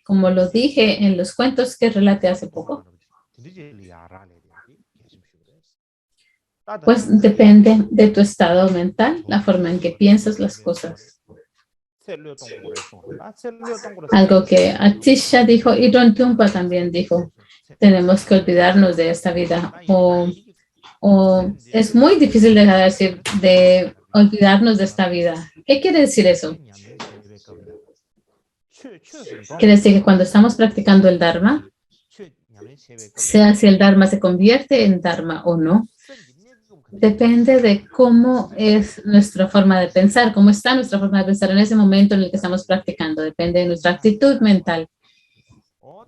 como lo dije en los cuentos que relaté hace poco, pues depende de tu estado mental, la forma en que piensas las cosas. Algo que Atisha dijo y Don Tumpa también dijo, tenemos que olvidarnos de esta vida. O es muy difícil dejar de decir de olvidarnos de esta vida. ¿Qué quiere decir eso? Quiere decir que cuando estamos practicando el Dharma, sea si el Dharma se convierte en Dharma o no, depende de cómo es nuestra forma de pensar, cómo está nuestra forma de pensar en ese momento en el que estamos practicando. Depende de nuestra actitud mental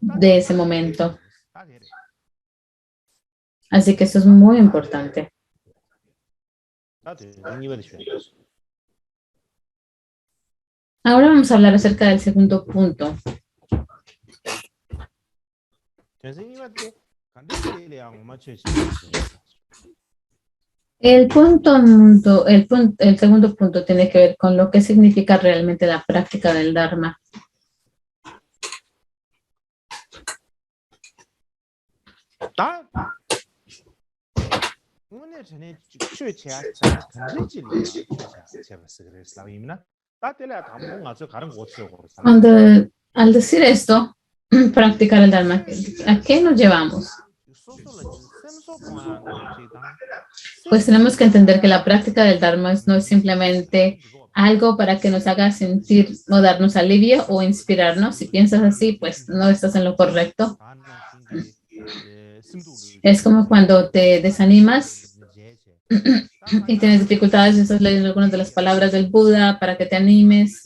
de ese momento. Así que eso es muy importante. Ahora vamos a hablar acerca del segundo punto. El segundo punto tiene que ver con lo que significa realmente la práctica del Dharma. Al decir esto, practicar el Dharma, ¿a qué nos llevamos? Pues tenemos que entender que la práctica del Dharma no es simplemente algo para que nos haga sentir o darnos alivio o inspirarnos. Si piensas así, pues no estás en lo correcto. Es como cuando te desanimas y tienes dificultades y estás leyendo algunas de las palabras del Buda para que te animes.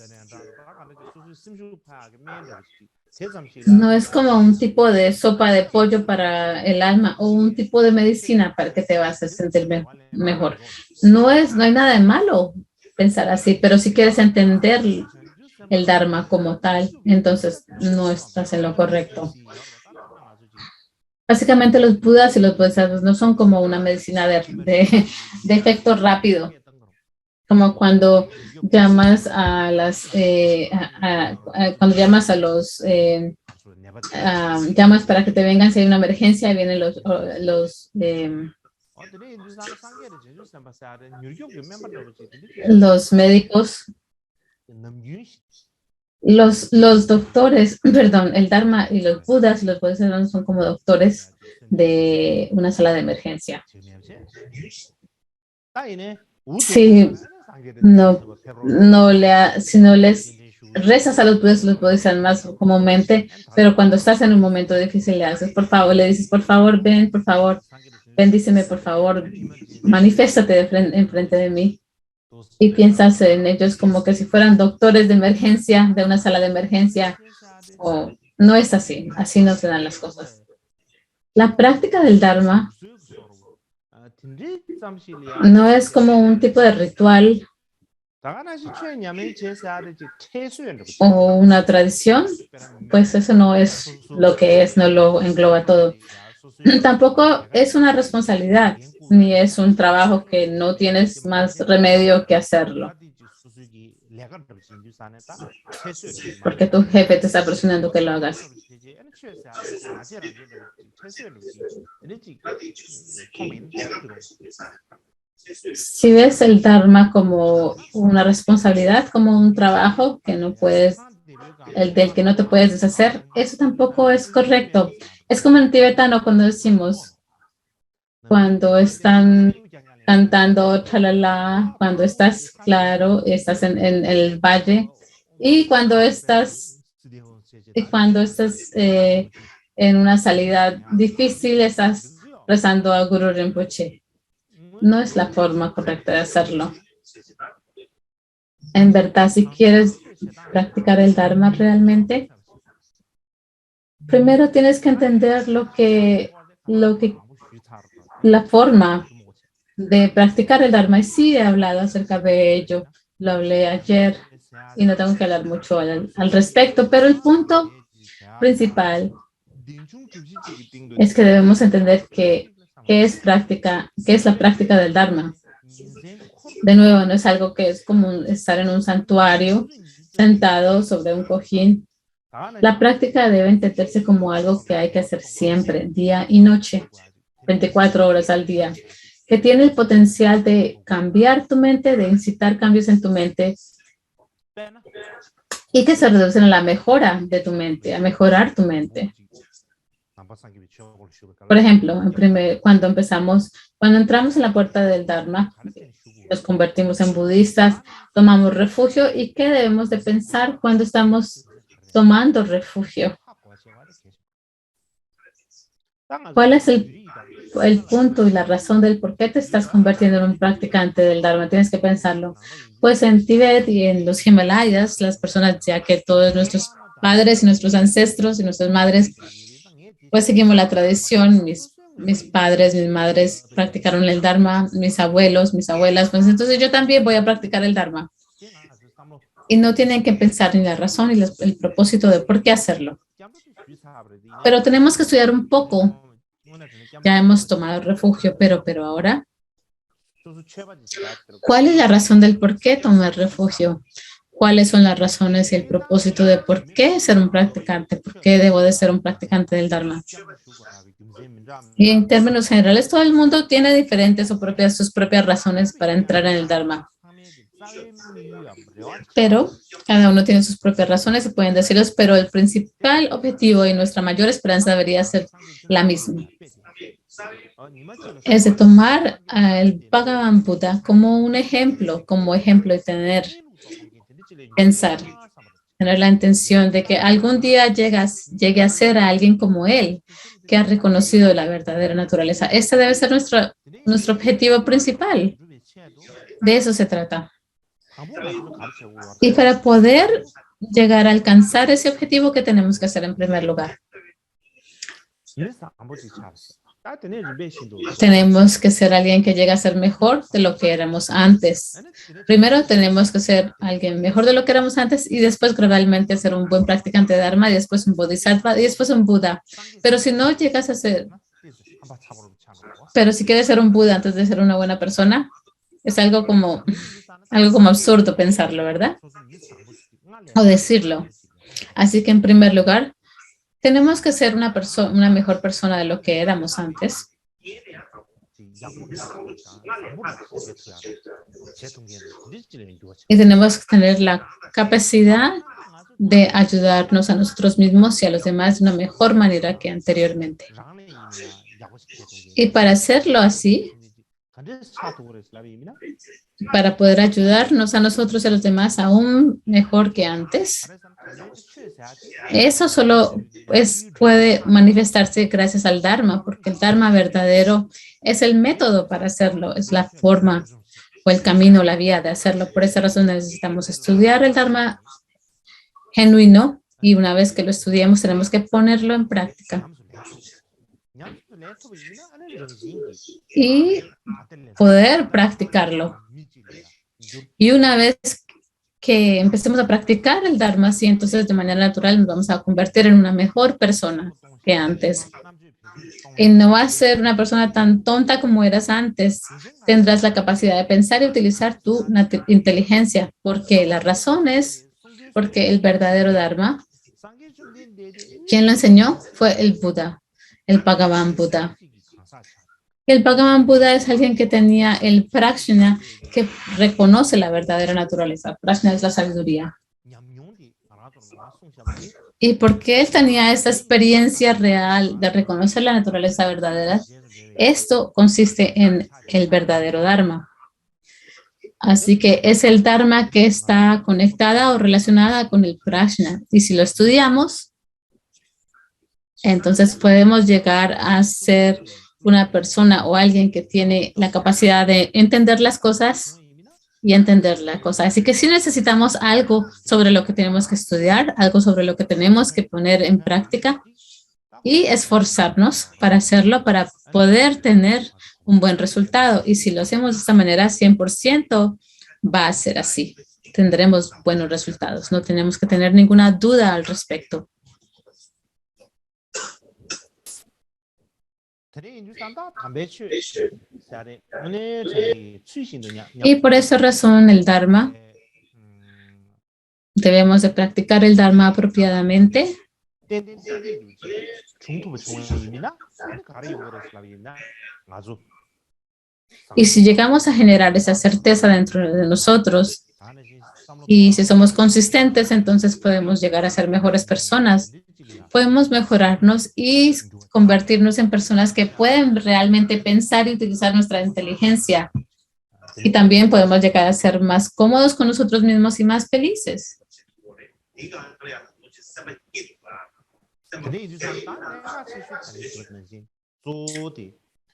No es como un tipo de sopa de pollo para el alma o un tipo de medicina para que te vas a sentir mejor. No hay nada de malo pensar así, pero si quieres entender el Dharma como tal, entonces no estás en lo correcto. Básicamente los Budas y los Bodhisattvas no son como una medicina de efecto rápido, como cuando llamas a llamas para que te vengan si hay una emergencia y vienen los médicos, los doctores, perdón, el Dharma y los Budas y los Bodhisattvas son como doctores de una sala de emergencia. Si no les rezas a los Budas, los Bodhisattvas más comúnmente, pero cuando estás en un momento difícil le dices, por favor, ven, por favor, bendíceme, por favor, manifiéstate enfrente de mí. y piensas en ellos como que si fueran doctores de emergencia, de una sala de emergencia, o no es así, así no se dan las cosas. La práctica del Dharma no es como un tipo de ritual o una tradición, pues eso no es lo que es, no lo engloba todo. Tampoco es una responsabilidad, ni es un trabajo que no tienes más remedio que hacerlo, porque tu jefe te está presionando que lo hagas. Si ves el Dharma como una responsabilidad, como un trabajo que no puedes, el del que no te puedes deshacer, eso tampoco es correcto. Es como en tibetano cuando decimos, cuando están cantando chalala, cuando estás claro, estás en el valle, y cuando estás en una salida difícil, estás rezando a Guru Rinpoche. No es la forma correcta de hacerlo. En verdad, si quieres practicar el Dharma realmente, primero tienes que entender la forma de practicar el Dharma. Y sí he hablado acerca de ello, lo hablé ayer y no tengo que hablar mucho al respecto, pero el punto principal es que debemos entender qué es la práctica del Dharma. De nuevo, no es algo que es común estar en un santuario sentado sobre un cojín. La práctica debe entenderse como algo que hay que hacer siempre, día y noche, 24 horas al día, que tiene el potencial de cambiar tu mente, de incitar cambios en tu mente y que se reducen a la mejora de tu mente, a mejorar tu mente. Por ejemplo, cuando entramos en la puerta del Dharma, nos convertimos en budistas, tomamos refugio. ¿Y qué debemos de pensar cuando estamos tomando refugio? ¿Cuál es el punto y la razón del por qué te estás convirtiendo en un practicante del Dharma? Tienes que pensarlo. Pues en Tíbet y en los Himalayas, las personas, ya que todos nuestros padres y nuestros ancestros y nuestras madres, pues seguimos la tradición, mis padres, mis madres practicaron el Dharma, mis abuelos, mis abuelas, pues entonces yo también voy a practicar el Dharma. Y no tienen que pensar ni la razón ni el propósito de por qué hacerlo. Pero tenemos que estudiar un poco. Ya hemos tomado refugio, pero ahora, ¿cuál es la razón del por qué tomar refugio? ¿Cuáles son las razones y el propósito de por qué ser un practicante? ¿Por qué debo de ser un practicante del Dharma? Y en términos generales, todo el mundo tiene sus propias razones para entrar en el Dharma. Pero cada uno tiene sus propias razones y pueden decirlos, pero el principal objetivo y nuestra mayor esperanza debería ser la misma. Es de tomar al Bhagavan Buddha como un ejemplo, y tener la intención de que algún día llegue a ser a alguien como él, que ha reconocido la verdadera naturaleza. Este debe ser nuestro objetivo principal. De eso se trata. Y para poder llegar a alcanzar ese objetivo, ¿qué tenemos que hacer en primer lugar? Tenemos que ser alguien que llegue a ser mejor de lo que éramos antes. Primero tenemos que ser alguien mejor de lo que éramos antes y después gradualmente ser un buen practicante de Dharma y después un bodhisattva y después un Buda. Pero si no llegas a ser, pero si quieres ser un Buda antes de ser una buena persona, es algo como absurdo pensarlo, ¿verdad? O decirlo. Así que en primer lugar, tenemos que ser una mejor persona de lo que éramos antes. Y tenemos que tener la capacidad de ayudarnos a nosotros mismos y a los demás de una mejor manera que anteriormente. Y para hacerlo así, para poder ayudarnos a nosotros y a los demás aún mejor que antes, eso solo puede manifestarse gracias al Dharma, porque el Dharma verdadero es el método para hacerlo, es la forma o el camino, la vía de hacerlo. Por esa razón necesitamos estudiar el Dharma genuino y una vez que lo estudiemos tenemos que ponerlo en práctica y poder practicarlo. Y una vez que empecemos a practicar el Dharma, sí, entonces de manera natural nos vamos a convertir en una mejor persona que antes. Y no vas a ser una persona tan tonta como eras antes. Tendrás la capacidad de pensar y utilizar tu inteligencia, porque la razón es porque el verdadero Dharma, quien lo enseñó fue el Buda, el Bhagavan Buda. El Bhagavan Buda es alguien que tenía el prajna, que reconoce la verdadera naturaleza. Prajna es la sabiduría. Y porque él tenía esa experiencia real de reconocer la naturaleza verdadera, esto consiste en el verdadero Dharma. Así que es el Dharma que está conectada o relacionada con el prajna. Y si lo estudiamos, entonces podemos llegar a ser una persona o alguien que tiene la capacidad de entender las cosas y entender la cosa. Así que sí necesitamos algo sobre lo que tenemos que estudiar, algo sobre lo que tenemos que poner en práctica y esforzarnos para hacerlo, para poder tener un buen resultado. Y si lo hacemos de esta manera, 100% va a ser así. Tendremos buenos resultados. No tenemos que tener ninguna duda al respecto. Y por esa razón el Dharma, debemos de practicar el Dharma apropiadamente. Y si llegamos a generar esa certeza dentro de nosotros y si somos consistentes, entonces podemos llegar a ser mejores personas. Podemos mejorarnos y convertirnos en personas que pueden realmente pensar y utilizar nuestra inteligencia. Y también podemos llegar a ser más cómodos con nosotros mismos y más felices.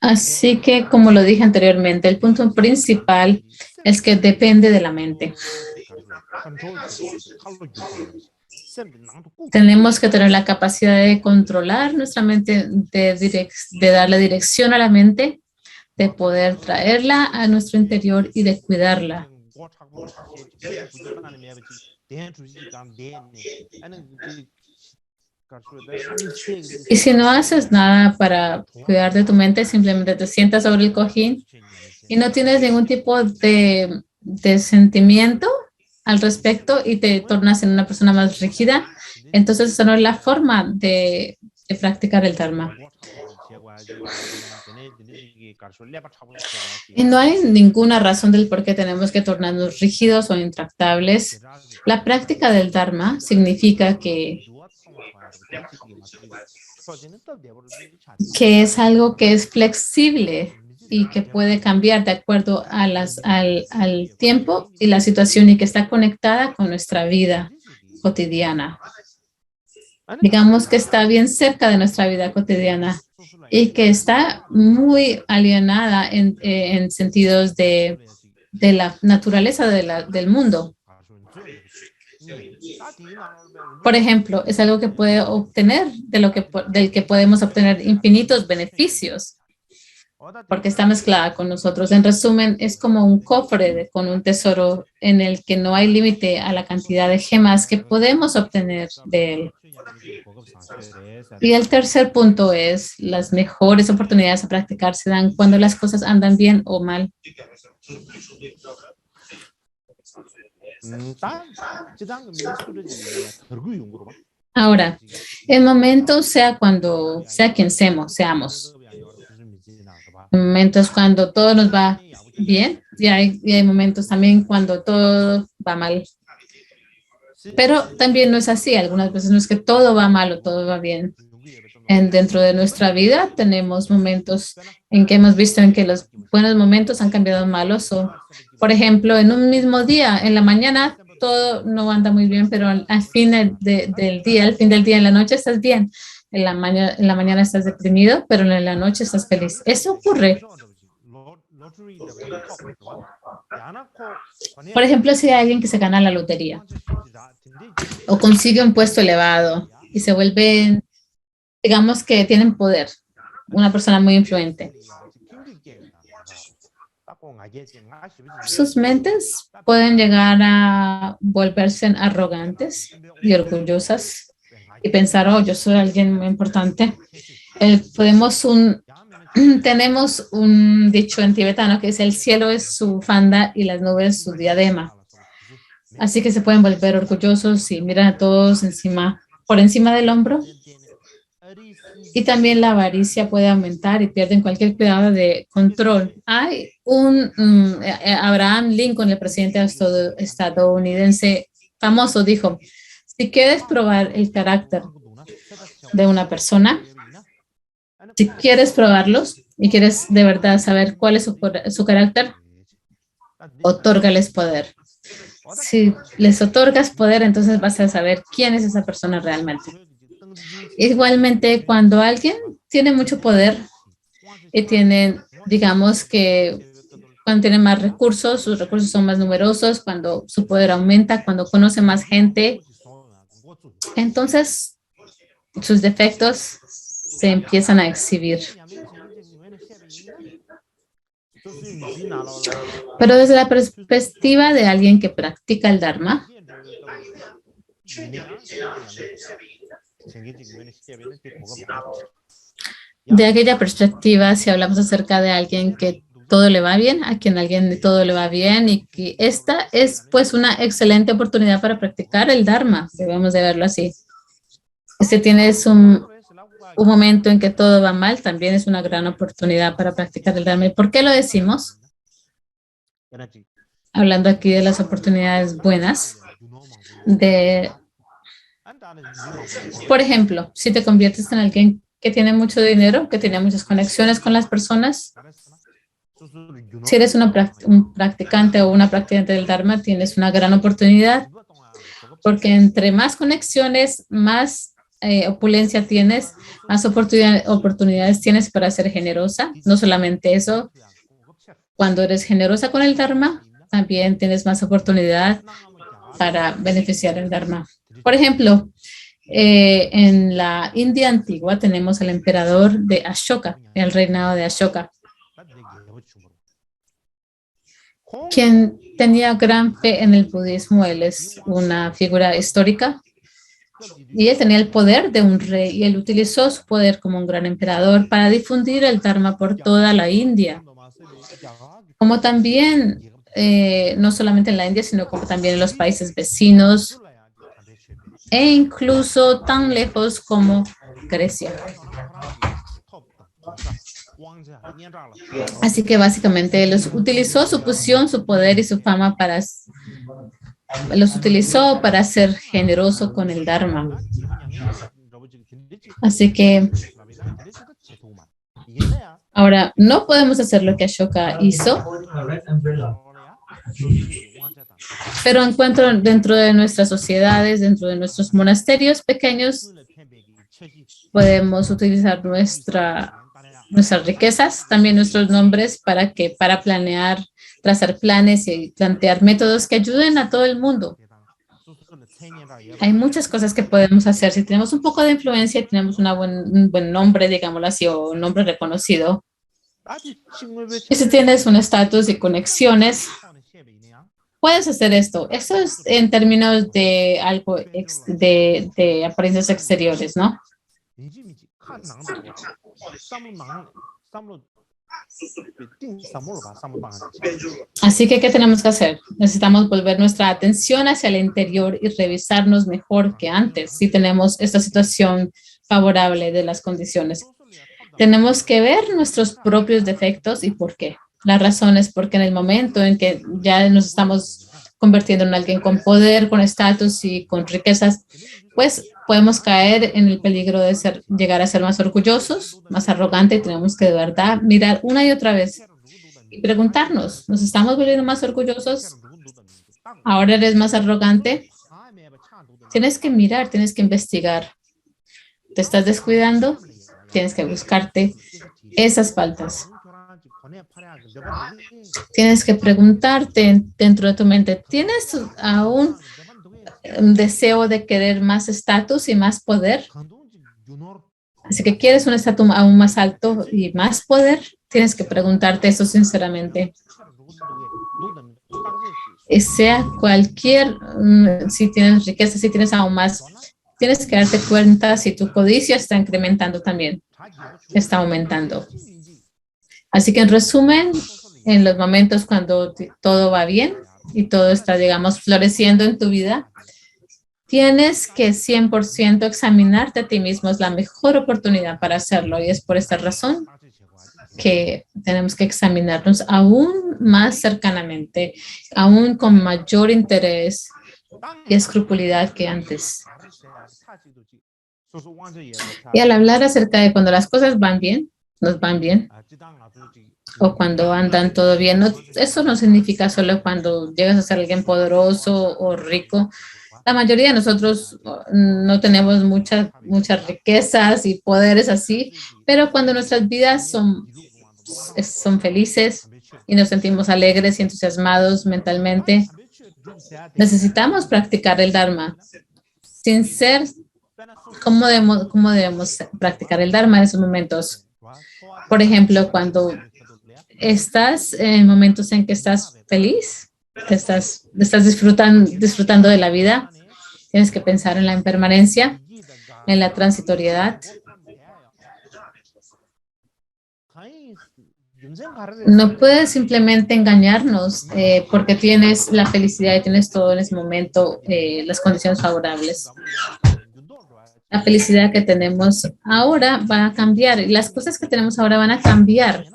Así que, como lo dije anteriormente, el punto principal es que depende de la mente. Tenemos que tener la capacidad de controlar nuestra mente, de darle dirección a la mente, de poder traerla a nuestro interior y de cuidarla. Y si no haces nada para cuidar de tu mente, simplemente te sientas sobre el cojín y no tienes ningún tipo de sentimiento al respecto y te tornas en una persona más rígida, entonces esa no es la forma de practicar el Dharma. Y no hay ninguna razón del por qué tenemos que tornarnos rígidos o intractables. La práctica del Dharma significa que es algo que es flexible y que puede cambiar de acuerdo a al tiempo y la situación y que está conectada con nuestra vida cotidiana. Digamos que está bien cerca de nuestra vida cotidiana y que está muy alienada en sentidos de la naturaleza del mundo. Por ejemplo, es algo que puede obtener, del que podemos obtener infinitos beneficios, porque está mezclada con nosotros. En resumen, es como un cofre con un tesoro en el que no hay límite a la cantidad de gemas que podemos obtener de él. Y el tercer punto es, las mejores oportunidades a practicar se dan cuando las cosas andan bien o mal. Ahora, el momento sea quien seamos. En momentos cuando todo nos va bien y hay momentos también cuando todo va mal. Pero también no es así. Algunas veces no es que todo va mal o todo va bien. Dentro de nuestra vida tenemos momentos en que hemos visto en que los buenos momentos han cambiado a malos. Por ejemplo, en un mismo día, en la mañana todo no anda muy bien, pero al fin del día, en la noche estás bien. En la mañana estás deprimido, pero en la noche estás feliz. Eso ocurre. Por ejemplo, si hay alguien que se gana la lotería o consigue un puesto elevado y se vuelve, digamos que tienen poder, una persona muy influyente. Sus mentes pueden llegar a volverse arrogantes y orgullosas y pensar, oh, yo soy alguien muy importante. Tenemos un dicho en tibetano que dice, el cielo es su bufanda y las nubes su diadema. Así que se pueden volver orgullosos y miran a todos por encima del hombro. Y también la avaricia puede aumentar y pierden cualquier cuidado de control. Hay Abraham Lincoln, el presidente estadounidense famoso, dijo, si quieres probar el carácter de una persona, si quieres probarlos y quieres de verdad saber cuál es su carácter, otórgales poder. Si les otorgas poder, entonces vas a saber quién es esa persona realmente. Igualmente, cuando alguien tiene mucho poder y digamos que cuando tiene más recursos, sus recursos son más numerosos, cuando su poder aumenta, cuando conoce más gente, entonces sus defectos se empiezan a exhibir. Pero desde la perspectiva de alguien que practica el Dharma, de aquella perspectiva, si hablamos acerca de alguien que todo le va bien, a quien alguien todo le va bien y que esta es pues una excelente oportunidad para practicar el Dharma, debemos de verlo así. Si tienes un momento en que todo va mal, también es una gran oportunidad para practicar el Dharma. ¿Y por qué lo decimos? Hablando aquí de las oportunidades buenas, por ejemplo, si te conviertes en alguien que tiene mucho dinero, que tiene muchas conexiones con las personas, si eres un practicante o una practicante del Dharma, tienes una gran oportunidad, porque entre más conexiones, más opulencia tienes, más oportunidades tienes para ser generosa. No solamente eso, cuando eres generosa con el Dharma, también tienes más oportunidad para beneficiar el Dharma. Por ejemplo, en la India antigua tenemos al emperador de Ashoka, el reinado de Ashoka, quien tenía gran fe en el budismo. Él es una figura histórica y él tenía el poder de un rey y él utilizó su poder como un gran emperador para difundir el Dharma por toda la India, como también no solamente en la India, sino como también en los países vecinos e incluso tan lejos como Grecia. Así que básicamente él utilizó su posición, su poder y su fama los utilizó para ser generoso con el Dharma. Así que ahora no podemos hacer lo que Ashoka hizo, pero encuentro dentro de nuestras sociedades, dentro de nuestros monasterios pequeños, podemos utilizar nuestras riquezas, también nuestros nombres para planear, trazar planes y plantear métodos que ayuden a todo el mundo. Hay muchas cosas que podemos hacer. Si tenemos un poco de influencia y tenemos un buen nombre, digámoslo así, o un nombre reconocido, y si tienes un estatus y conexiones, puedes hacer esto. Eso es en términos de algo de apariencias exteriores, ¿no? Así que, ¿qué tenemos que hacer? Necesitamos volver nuestra atención hacia el interior y revisarnos mejor que antes si tenemos esta situación favorable de las condiciones. Tenemos que ver nuestros propios defectos y por qué. La razón es porque en el momento en que ya nos estamos convirtiendo en alguien con poder, con estatus y con riquezas, pues podemos caer en el peligro de llegar a ser más orgullosos, más arrogantes, y tenemos que de verdad mirar una y otra vez y preguntarnos, ¿nos estamos volviendo más orgullosos? ¿Ahora eres más arrogante? Tienes que mirar, tienes que investigar. ¿Te estás descuidando? Tienes que buscarte esas faltas. Tienes que preguntarte dentro de tu mente, ¿tienes aún un deseo de querer más estatus y más poder? Así que quieres un estatus aún más alto y más poder, tienes que preguntarte eso sinceramente. Y sea cualquier, si tienes riqueza, si tienes aún más, tienes que darte cuenta si tu codicia está incrementando también, está aumentando. Así que en resumen, en los momentos cuando todo va bien y todo está, digamos, floreciendo en tu vida, tienes que 100% examinarte a ti mismo. Es la mejor oportunidad para hacerlo y es por esta razón que tenemos que examinarnos aún más cercanamente, aún con mayor interés y escrupulidad que antes. Y al hablar acerca de cuando las cosas van bien, nos van bien, o cuando andan todo bien, no, eso no significa solo cuando llegas a ser alguien poderoso o rico. La mayoría de nosotros no tenemos muchas riquezas y poderes así, pero cuando nuestras vidas son felices y nos sentimos alegres y entusiasmados mentalmente, necesitamos practicar el Dharma. Sin ser, ¿cómo debemos practicar el Dharma en esos momentos? Por ejemplo, cuando estás en momentos en que estás feliz, estás disfrutando de la vida, tienes que pensar en la impermanencia, en la transitoriedad. No puedes simplemente engañarnos porque tienes la felicidad y tienes todo en ese momento, las condiciones favorables. La felicidad que tenemos ahora va a cambiar y las cosas que tenemos ahora van a cambiar.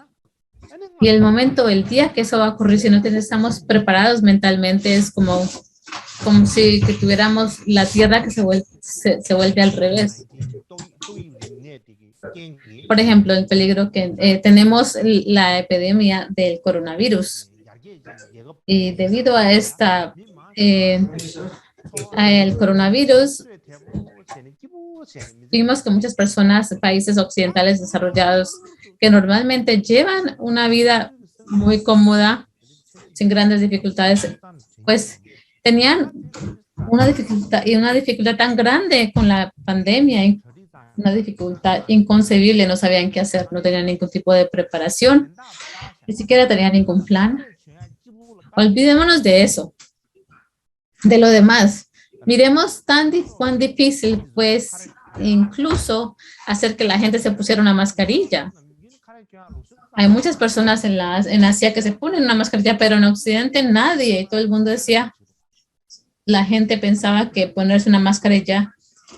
Y el momento, el día que eso va a ocurrir, si no estamos preparados mentalmente, es como si que tuviéramos la tierra que se vuelve al revés. Por ejemplo, el peligro que tenemos la epidemia del coronavirus. Y debido a el coronavirus, vimos que muchas personas, países occidentales desarrollados, que normalmente llevan una vida muy cómoda, sin grandes dificultades, pues tenían una dificultad tan grande con la pandemia, una dificultad inconcebible, no sabían qué hacer, no tenían ningún tipo de preparación, ni siquiera tenían ningún plan. Olvidémonos de eso, de lo demás. Miremos cuán difícil, pues, incluso hacer que la gente se pusiera una mascarilla. Hay muchas personas en Asia que se ponen una mascarilla, pero en Occidente nadie. Y todo el mundo decía, la gente pensaba que ponerse una mascarilla,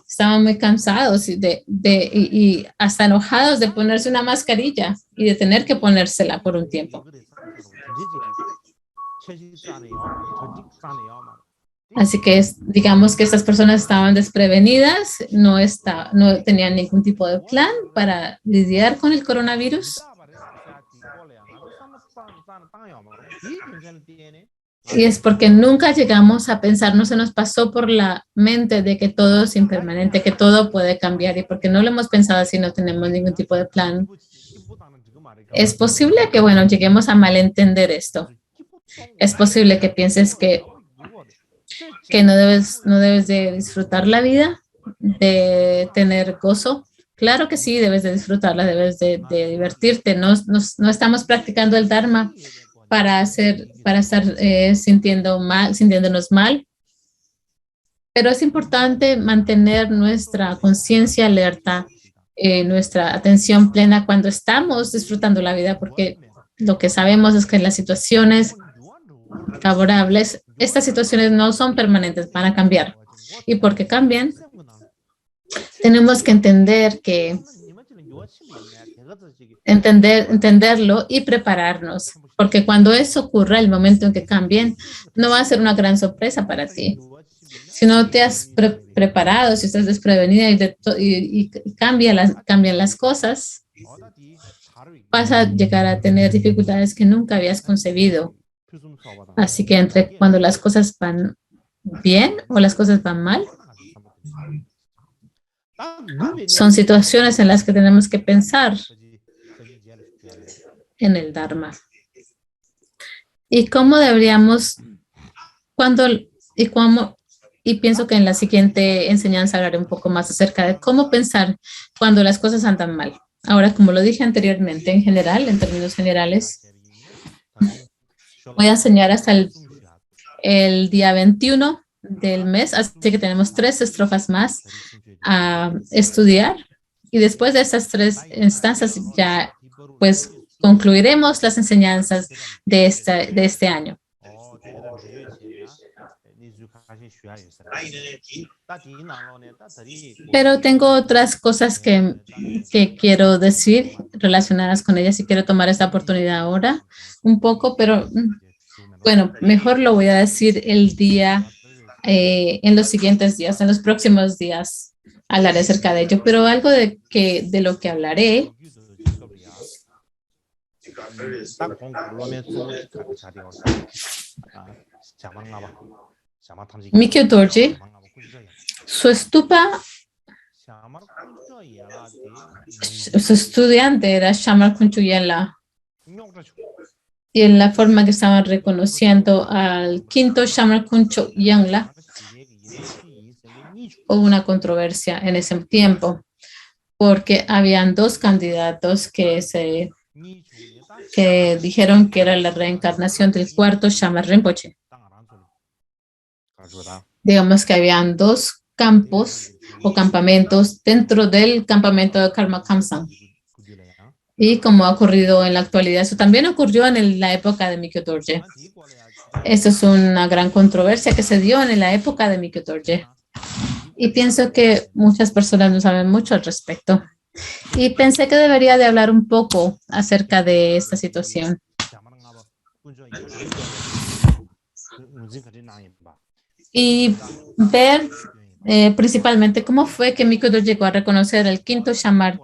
estaban muy cansados y hasta enojados de ponerse una mascarilla y de tener que ponérsela por un tiempo. Así que digamos que estas personas estaban desprevenidas, no tenían ningún tipo de plan para lidiar con el coronavirus. Y es porque nunca llegamos a pensar, no se nos pasó por la mente de que todo es impermanente, que todo puede cambiar, y porque no lo hemos pensado así, no tenemos ningún tipo de plan. Es posible que, bueno, lleguemos a malentender esto. Es posible que pienses que no debes de disfrutar la vida, de tener gozo. Claro que sí, debes de disfrutarla, debes de divertirte. No estamos practicando el Dharma para estar sintiéndonos mal. Pero es importante mantener nuestra conciencia alerta, nuestra atención plena cuando estamos disfrutando la vida, porque lo que sabemos es que en las situaciones favorables, estas situaciones no son permanentes, van a cambiar. Y porque cambian, tenemos que entenderlo y prepararnos, porque cuando eso ocurra, el momento en que cambien, no va a ser una gran sorpresa para ti. Si no te has preparado, si estás desprevenida y cambian las cosas, vas a llegar a tener dificultades que nunca habías concebido. Así que entre cuando las cosas van bien o las cosas van mal, son situaciones en las que tenemos que pensar en el Dharma. Y cómo deberíamos, y pienso que en la siguiente enseñanza hablaré un poco más acerca de cómo pensar cuando las cosas andan mal. Ahora, como lo dije anteriormente, en general, en términos generales, voy a enseñar hasta el día 21 del mes, así que tenemos 3 estrofas más a estudiar. Y después de estas 3 instancias ya, pues, concluiremos las enseñanzas de este año. Pero tengo otras cosas que quiero decir relacionadas con ellas y quiero tomar esta oportunidad ahora un poco, pero bueno, mejor lo voy a decir el día, en los siguientes días, en los próximos días hablaré acerca de ello, pero algo de lo que hablaré Mikyo Dorje, su estudiante era Shamar Kunchuyela, y en la forma que estaban reconociendo al quinto Shamar Kunchuyela, hubo una controversia en ese tiempo, porque habían 2 candidatos que dijeron que era la reencarnación del cuarto Shamar Rinpoche. Digamos que habían 2 campos o campamentos dentro del campamento de Karma Kamsang. Y como ha ocurrido en la actualidad, eso también ocurrió en la época de Mikyo Dorje. Esto es una gran controversia que se dio en la época de Mikyo Dorje. Y pienso que muchas personas no saben mucho al respecto. Y pensé que debería de hablar un poco acerca de esta situación. Y ver principalmente cómo fue que Mikyo Dorje llegó a reconocer el quinto Shamar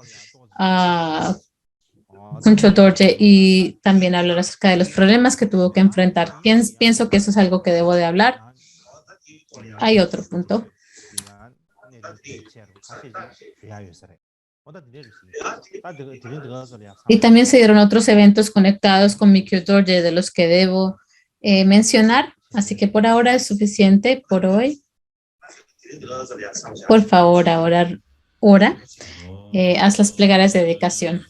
Kuncho Dorje, y también hablar acerca de los problemas que tuvo que enfrentar. Pienso que eso es algo que debo de hablar. Hay otro punto. Y también se dieron otros eventos conectados con Mikyo Dorje de los que debo mencionar. Así que por ahora es suficiente por hoy. Por favor, ahora ora. Haz las plegarias de dedicación.